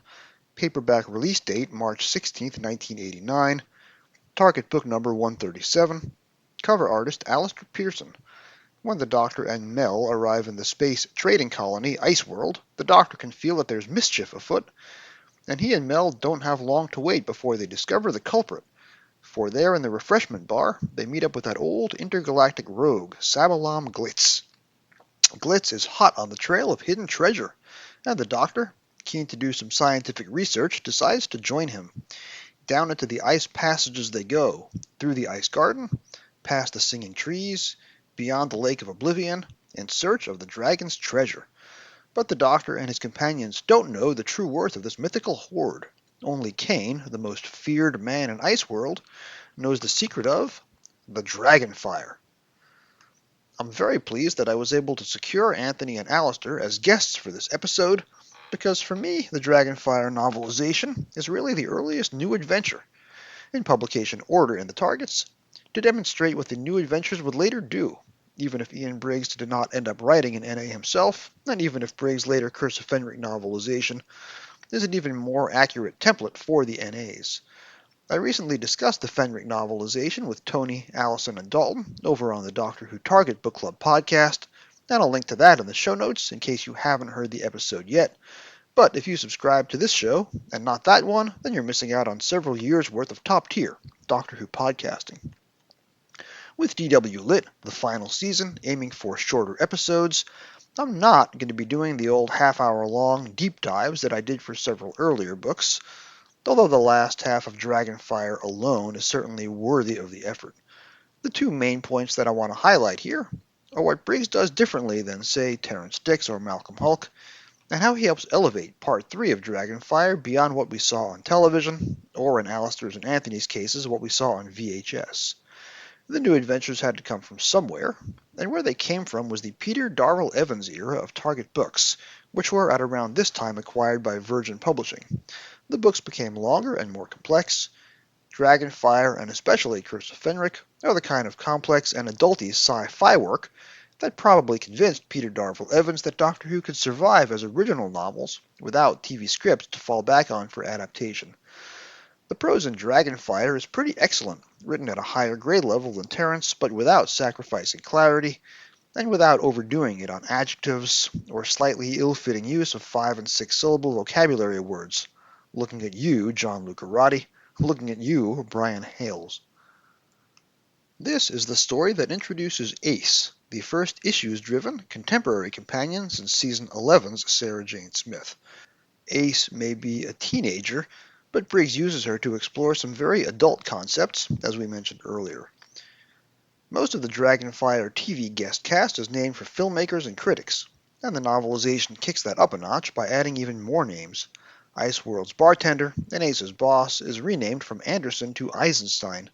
paperback release date March 16, 1989, target book number 137, cover artist Alister Pearson. When the Doctor and Mel arrive in the space trading colony Iceworld, the Doctor can feel that there's mischief afoot, and he and Mel don't have long to wait before they discover the culprit. For there in the refreshment bar, they meet up with that old intergalactic rogue, Sabalam Glitz. Glitz is hot on the trail of hidden treasure, and the Doctor, keen to do some scientific research, decides to join him. Down into the ice passages they go, through the ice garden, past the singing trees, beyond the Lake of Oblivion, in search of the dragon's treasure. But the Doctor and his companions don't know the true worth of this mythical hoard. Only Kane, the most feared man in Iceworld, knows the secret of the Dragonfire. I'm very pleased that I was able to secure Anthony and Alistair as guests for this episode, because for me, the Dragonfire novelization is really the earliest new adventure, in publication order in the targets, to demonstrate what the new adventures would later do, even if Ian Briggs did not end up writing an NA himself, and even if Briggs' later Curse of Fenric novelization is an even more accurate template for the NAs. I recently discussed the Fenric novelization with Tony, Allison, and Dalton over on the Doctor Who Target Book Club podcast, and I'll link to that in the show notes in case you haven't heard the episode yet. But if you subscribe to this show, and not that one, then you're missing out on several years' worth of top-tier Doctor Who podcasting. With DW Lit, the final season, aiming for shorter episodes, I'm not going to be doing the old half-hour-long deep dives that I did for several earlier books, although the last half of Dragonfire alone is certainly worthy of the effort. The two main points that I want to highlight here are what Briggs does differently than, say, Terrance Dicks or Malcolm Hulke, and how he helps elevate Part 3 of Dragonfire beyond what we saw on television, or in Alistair's and Anthony's cases, what we saw on VHS. The new adventures had to come from somewhere, and where they came from was the Peter Darrell Evans era of Target books, which were at around this time acquired by Virgin Publishing. The books became longer and more complex. Dragonfire, and especially Curse of Fenric, are the kind of complex and adulty sci-fi work that probably convinced Peter Darrell Evans that Doctor Who could survive as original novels without TV scripts to fall back on for adaptation. The prose in Dragonfire is pretty excellent, written at a higher grade level than Terrance, but without sacrificing clarity, and without overdoing it on adjectives or slightly ill-fitting use of 5- and 6-syllable vocabulary words. Looking at you, John Lucarotti. Looking at you, Brian Hales. This is the story that introduces Ace, the first issues-driven, contemporary companion since Season 11's Sarah Jane Smith. Ace may be a teenager, but Briggs uses her to explore some very adult concepts, as we mentioned earlier. Most of the Dragonfire TV guest cast is named for filmmakers and critics, and the novelization kicks that up a notch by adding even more names. Iceworld's bartender and Ace's boss is renamed from Anderson to Eisenstein.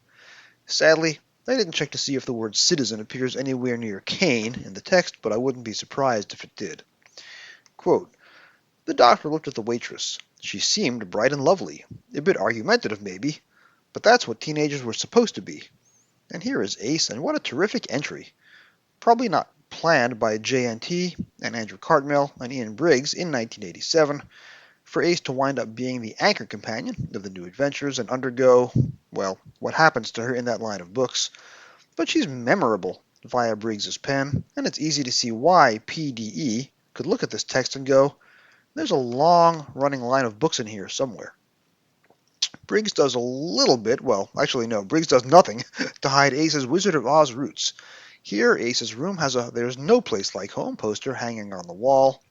Sadly, I didn't check to see if the word citizen appears anywhere near Kane in the text, but I wouldn't be surprised if it did. Quote, the doctor looked at the waitress. She seemed bright and lovely, a bit argumentative maybe, but that's what teenagers were supposed to be. And here is Ace, and what a terrific entry. Probably not planned by JNT and Andrew Cartmel and Ian Briggs in 1987, for Ace to wind up being the anchor companion of the new adventures and undergo, well, what happens to her in that line of books. But she's memorable via Briggs's pen, and it's easy to see why PDE could look at this text and go, there's a long-running line of books in here somewhere. Briggs does a little bit, well, actually no, Briggs does nothing to hide Ace's Wizard of Oz roots. Here, Ace's room has a There's No Place Like Home poster hanging on the wall.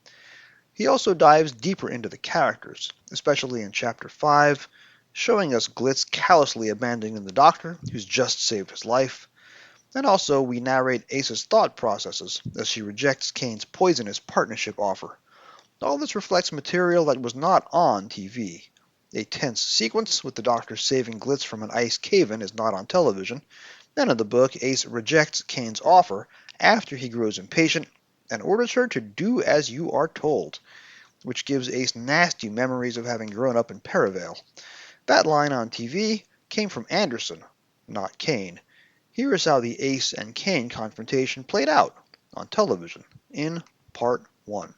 He also dives deeper into the characters, especially in Chapter 5, showing us Glitz callously abandoning the Doctor, who's just saved his life. And also, we narrate Ace's thought processes as she rejects Kane's poisonous partnership offer. All this reflects material that was not on TV. A tense sequence with the Doctor saving Glitz from an ice cave-in is not on television, and in the book, Ace rejects Kane's offer after he grows impatient and orders her to do as you are told, which gives Ace nasty memories of having grown up in Perivale. That line on TV came from Anderson, not Kane. Here is how the Ace and Kane confrontation played out on television in Part 1.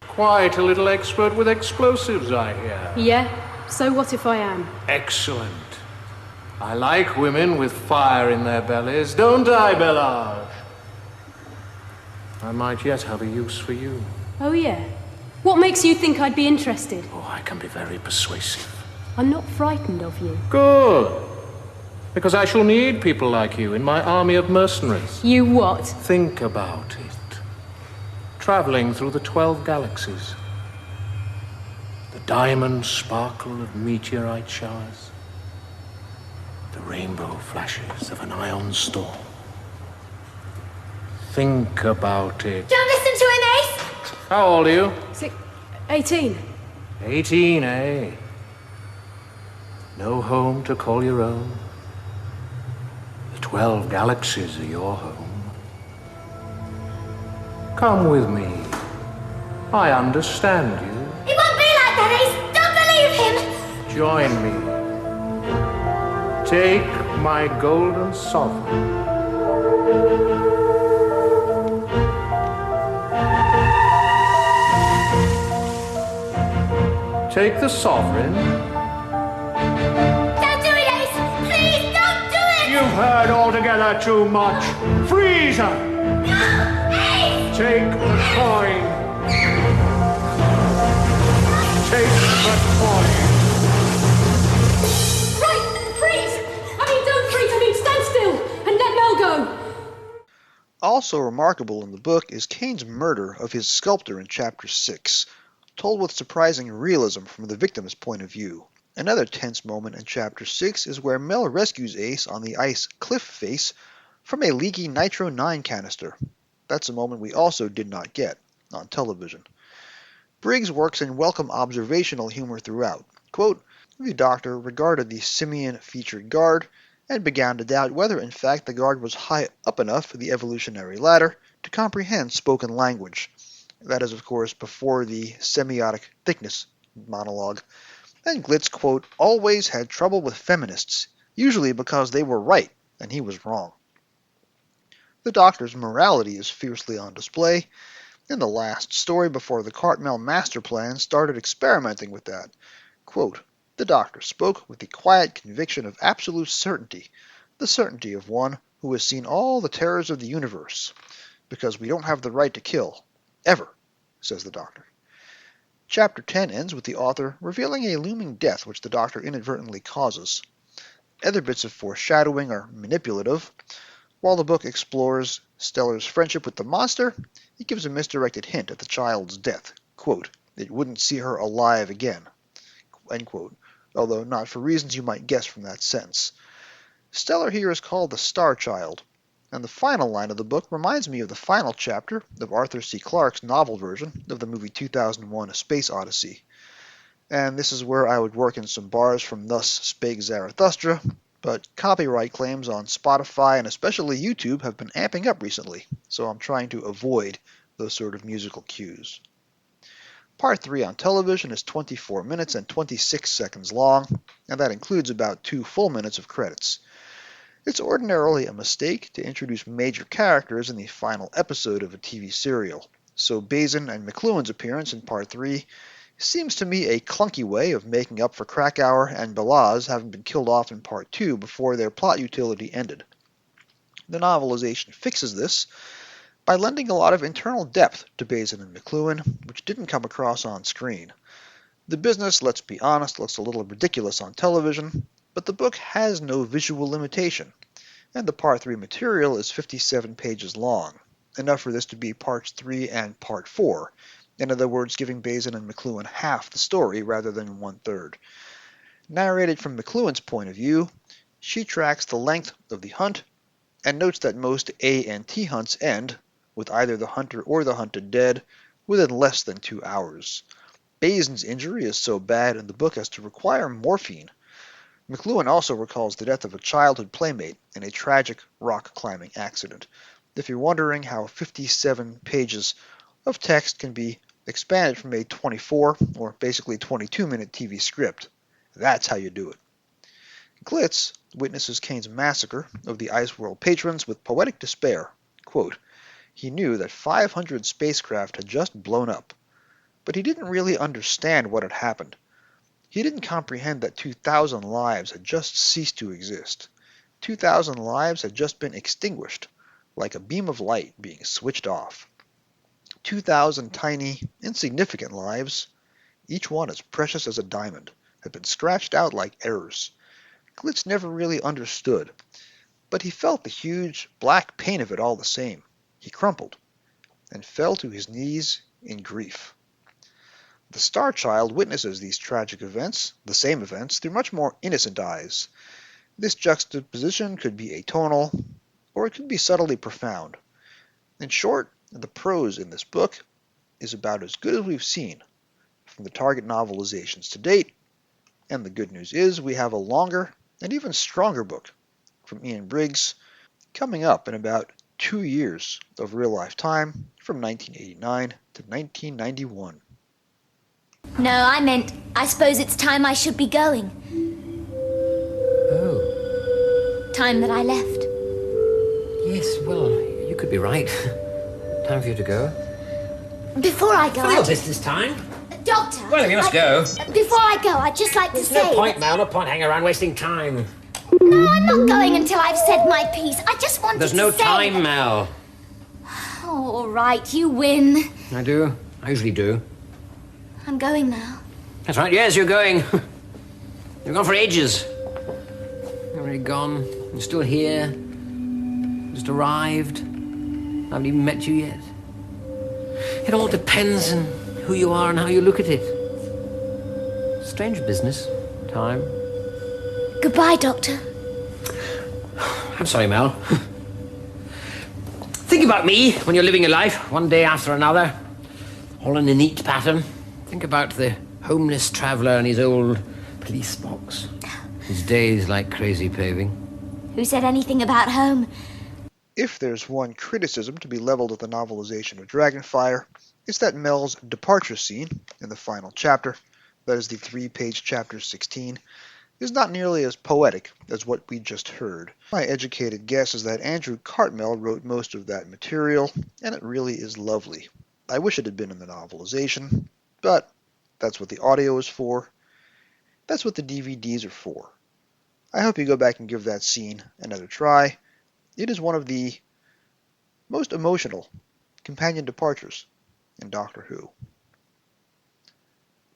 Quite a little expert with explosives, I hear. Yeah? So what if I am? Excellent. I like women with fire in their bellies, don't I, Bellage? I might yet have a use for you. Oh yeah? What makes you think I'd be interested? Oh, I can be very persuasive. I'm not frightened of you. Good. Because I shall need people like you in my army of mercenaries. You what? Think about it. Traveling through the 12 galaxies. The diamond sparkle of meteorite showers. The rainbow flashes of an ion storm. Think about it. Don't listen to him, Ace! How old are you? 18. 18, eh? No home to call your own. The 12 galaxies are your home. Come with me. I understand you. It won't be like that, Ace! Don't believe him! Join me. Take my golden sovereign. Take the sovereign. Don't do it, Ace! Please, don't do it! You've heard altogether too much. Freeze her! No! Ace! Take the coin. Take the coin. Right! Freeze! Don't freeze! Stand still! And let Mel go! Also remarkable in the book is Kane's murder of his sculptor in Chapter 6, told with surprising realism from the victim's point of view. Another tense moment in Chapter 6 is where Mel rescues Ace on the ice cliff face from a leaky Nitro 9 canister. That's a moment we also did not get on television. Briggs works in welcome observational humor throughout. Quote, the Doctor regarded the simian-featured guard and began to doubt whether in fact the guard was high up enough the evolutionary ladder to comprehend spoken language. That is, of course, before the semiotic thickness monologue. And Glitz, quote, always had trouble with feminists, usually because they were right and he was wrong. The Doctor's morality is fiercely on display. In the last story before the Cartmel master plan started experimenting with that. Quote, the Doctor spoke with the quiet conviction of absolute certainty, the certainty of one who has seen all the terrors of the universe, because we don't have the right to kill. Ever, says the Doctor. Chapter 10 ends with the author revealing a looming death which the Doctor inadvertently causes. Other bits of foreshadowing are manipulative. While the book explores Stellar's friendship with the monster, it gives a misdirected hint at the child's death. Quote, it wouldn't see her alive again. End quote. Although not for reasons you might guess from that sentence. Stellar here is called the Star Child, and the final line of the book reminds me of the final chapter of Arthur C. Clarke's novel version of the movie 2001 A Space Odyssey. And this is where I would work in some bars from Thus Spake Zarathustra, But copyright claims on Spotify and especially YouTube have been amping up recently, so I'm trying to avoid those sort of musical cues. Part 3 on television is 24 minutes and 26 seconds long, and that includes about 2 full minutes of credits. It's ordinarily a mistake to introduce major characters in the final episode of a TV serial, so Bazin and McLuhan's appearance in Part 3 seems to me a clunky way of making up for Krakauer and Balaz having been killed off in Part 2 before their plot utility ended. The novelization fixes this by lending a lot of internal depth to Bazin and McLuhan, which didn't come across on screen. The business, let's be honest, looks a little ridiculous on television, but the book has no visual limitation, and the Part 3 material is 57 pages long, enough for this to be Parts 3 and Part 4, in other words, giving Bazin and McLuhan half the story rather than one-third. Narrated from McLuhan's point of view, she tracks the length of the hunt and notes that most A and T hunts end, with either the hunter or the hunted dead, within less than 2 hours. Bazin's injury is so bad in the book as to require morphine. McLuhan also recalls the death of a childhood playmate in a tragic rock-climbing accident. If you're wondering how 57 pages of text can be expanded from a 24 or basically 22-minute TV script, that's how you do it. Glitz witnesses Kane's massacre of the Ice World patrons with poetic despair. Quote, "He knew that 500 spacecraft had just blown up, but he didn't really understand what had happened. He didn't comprehend that 2,000 lives had just ceased to exist. 2,000 lives had just been extinguished, like a beam of light being switched off. 2,000 tiny, insignificant lives, each one as precious as a diamond, had been scratched out like errors. Glitz never really understood, but he felt the huge, black pain of it all the same. He crumpled, and fell to his knees in grief." The Star Child witnesses these tragic events, the same events, through much more innocent eyes. This juxtaposition could be atonal, or it could be subtly profound. In short, the prose in this book is about as good as we've seen from the Target novelizations to date, and the good news is we have a longer and even stronger book from Ian Briggs coming up in about 2 years of real-life time from 1989 to 1991. No, I meant, I suppose it's time I should be going. Oh. Time that I left. Yes, well, you could be right. Time for you to go. Before I go, Real business time. Doctor! Well, you must go. Before I go, I'd just like to say... No point, Mel. No point hanging around wasting time. No, I'm not going until I've said my piece. I just wanted There's to no say... time, Mel. Oh, all right, you win. I do. I usually do. I'm going now. That's right, yes, you're going. You're gone for ages. You're already gone. You're still here. Just arrived. I haven't even met you yet. It all depends on who you are and how you look at it. Strange business. Time. Goodbye, Doctor. I'm sorry, Mel. Think about me when you're living your life, one day after another, all in a neat pattern. Think about the homeless traveller in his old police box. His days like crazy paving. Who said anything about home? If there's one criticism to be leveled at the novelization of Dragonfire, it's that Mel's departure scene in the final chapter, that is the 3-page chapter 16, is not nearly as poetic as what we just heard. My educated guess is that Andrew Cartmel wrote most of that material, and it really is lovely. I wish it had been in the novelization, but that's what the audio is for. That's what the DVDs are for. I hope you go back and give that scene another try. It is one of the most emotional companion departures in Doctor Who.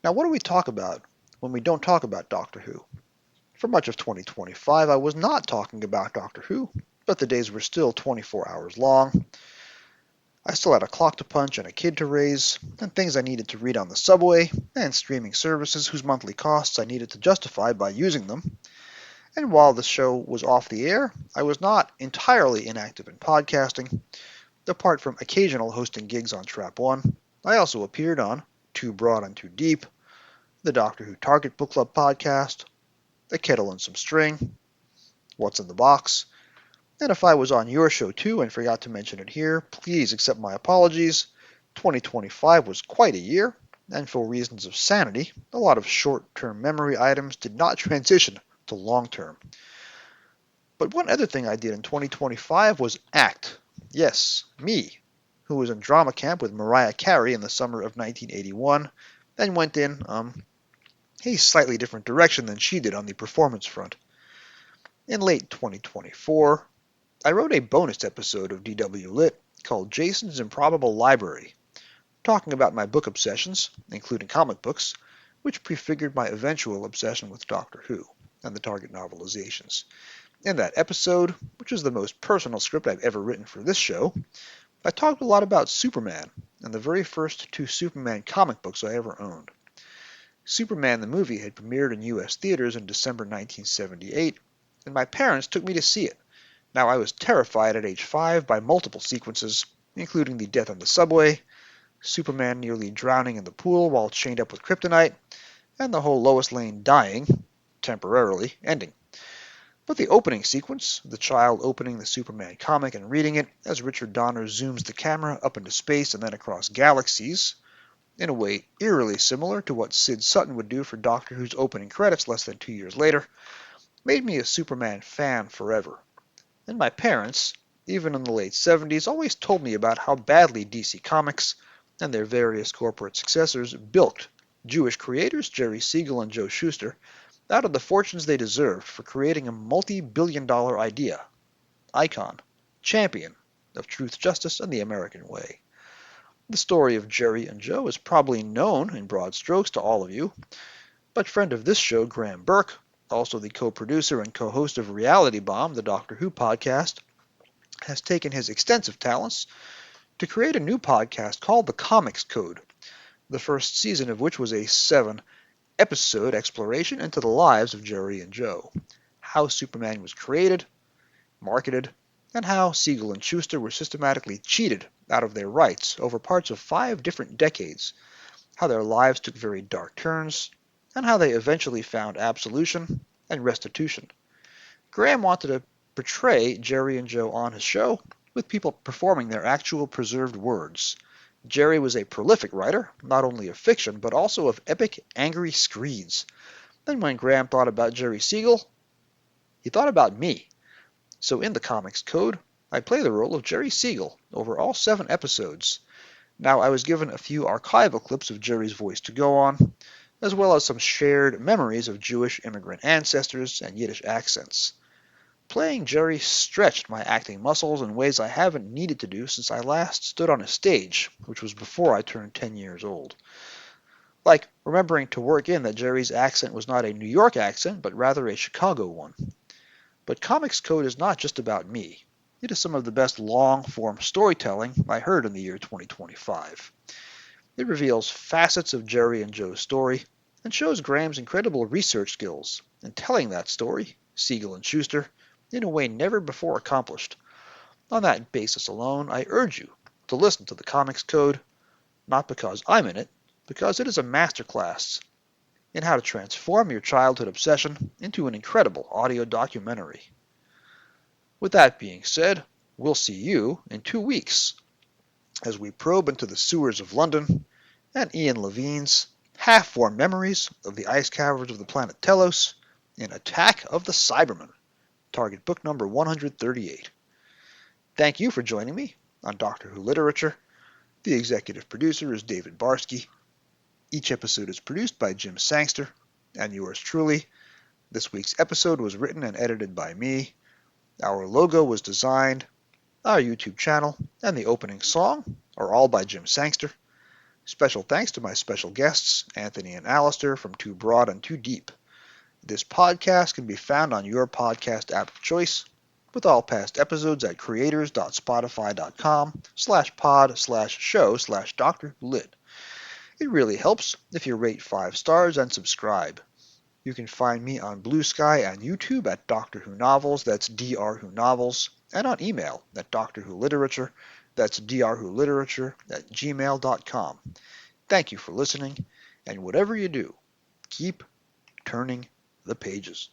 Now, what do we talk about when we don't talk about Doctor Who? For much of 2025, I was not talking about Doctor Who, but the days were still 24 hours long. I still had a clock to punch and a kid to raise, and things I needed to read on the subway, and streaming services whose monthly costs I needed to justify by using them. And while the show was off the air, I was not entirely inactive in podcasting. Apart from occasional hosting gigs on Trap One, I also appeared on Too Broad and Too Deep, the Doctor Who Target Book Club podcast, A Kettle and Some String, what's in the box. And if I was on your show too and forgot to mention it here, please accept my apologies. 2025 was quite a year, and for reasons of sanity, a lot of short-term memory items did not transition to long-term. But one other thing I did in 2025 was act. Yes, me, who was in drama camp with Mariah Carey in the summer of 1981, then went in a slightly different direction than she did on the performance front. In late 2024, I wrote a bonus episode of DW Lit called Jason's Improbable Library, talking about my book obsessions, including comic books, which prefigured my eventual obsession with Doctor Who and the Target novelizations. In that episode, which is the most personal script I've ever written for this show, I talked a lot about Superman and the very first two Superman comic books I ever owned. Superman the movie had premiered in U.S. theaters in December 1978, and my parents took me to see it. Now, I was terrified at age 5 by multiple sequences, including the death on the subway, Superman nearly drowning in the pool while chained up with kryptonite, and the whole Lois Lane dying, temporarily, ending. But the opening sequence, the child opening the Superman comic and reading it as Richard Donner zooms the camera up into space and then across galaxies, in a way eerily similar to what Sid Sutton would do for Doctor Who's opening credits less than 2 years later, made me a Superman fan forever. And my parents, even in the late 70s, always told me about how badly DC Comics and their various corporate successors bilked Jewish creators Jerry Siegel and Joe Shuster out of the fortunes they deserved for creating a multi-billion-dollar idea, icon, champion of truth, justice, and the American way. The story of Jerry and Joe is probably known in broad strokes to all of you, but friend of this show, Graham Burke, also the co-producer and co-host of Reality Bomb, the Doctor Who podcast, has taken his extensive talents to create a new podcast called The Comics Code, the first season of which was a 7-episode exploration into the lives of Jerry and Joe, how Superman was created, marketed, and how Siegel and Shuster were systematically cheated out of their rights over parts of 5 different decades, how their lives took very dark turns, and how they eventually found absolution and restitution. Graham wanted to portray Jerry and Joe on his show with people performing their actual preserved words. Jerry was a prolific writer, not only of fiction, but also of epic, angry screeds. Then when Graham thought about Jerry Siegel, he thought about me. So in the Comics Code, I play the role of Jerry Siegel over all 7 episodes. Now, I was given a few archival clips of Jerry's voice to go on, as well as some shared memories of Jewish immigrant ancestors and Yiddish accents. Playing Jerry stretched my acting muscles in ways I haven't needed to do since I last stood on a stage, which was before I turned 10 years old. Like remembering to work in that Jerry's accent was not a New York accent, but rather a Chicago one. But Comics Code is not just about me. It is some of the best long-form storytelling I heard in the year 2025. It reveals facets of Jerry and Joe's story and shows Graham's incredible research skills in telling that story, Siegel and Shuster, in a way never before accomplished. On that basis alone, I urge you to listen to the Comics Code, not because I'm in it, because it is a masterclass in how to transform your childhood obsession into an incredible audio documentary. With that being said, we'll see you in 2 weeks as we probe into the sewers of London and Ian Levine's half-formed memories of the ice caverns of the planet Telos in Attack of the Cybermen, Target book number 138. Thank you for joining me on Doctor Who Literature. The executive producer is David Barsky. Each episode is produced by Jim Sangster and yours truly. This week's episode was written and edited by me. Our logo was designed, our YouTube channel, and the opening song are all by Jim Sangster. Special thanks to my special guests, Anthony and Alister from Too Broad and Too Deep. This podcast can be found on your podcast app of choice, with all past episodes at creators.spotify.com/pod/show/Doctor Who Lit. It really helps if you rate 5 stars and subscribe. You can find me on Blue Sky and YouTube at Doctor Who Novels, that's Dr. Who Novels, and on email at Doctor Who Literature, that's drwholiterature@gmail.com. Thank you for listening, and whatever you do, keep turning the pages.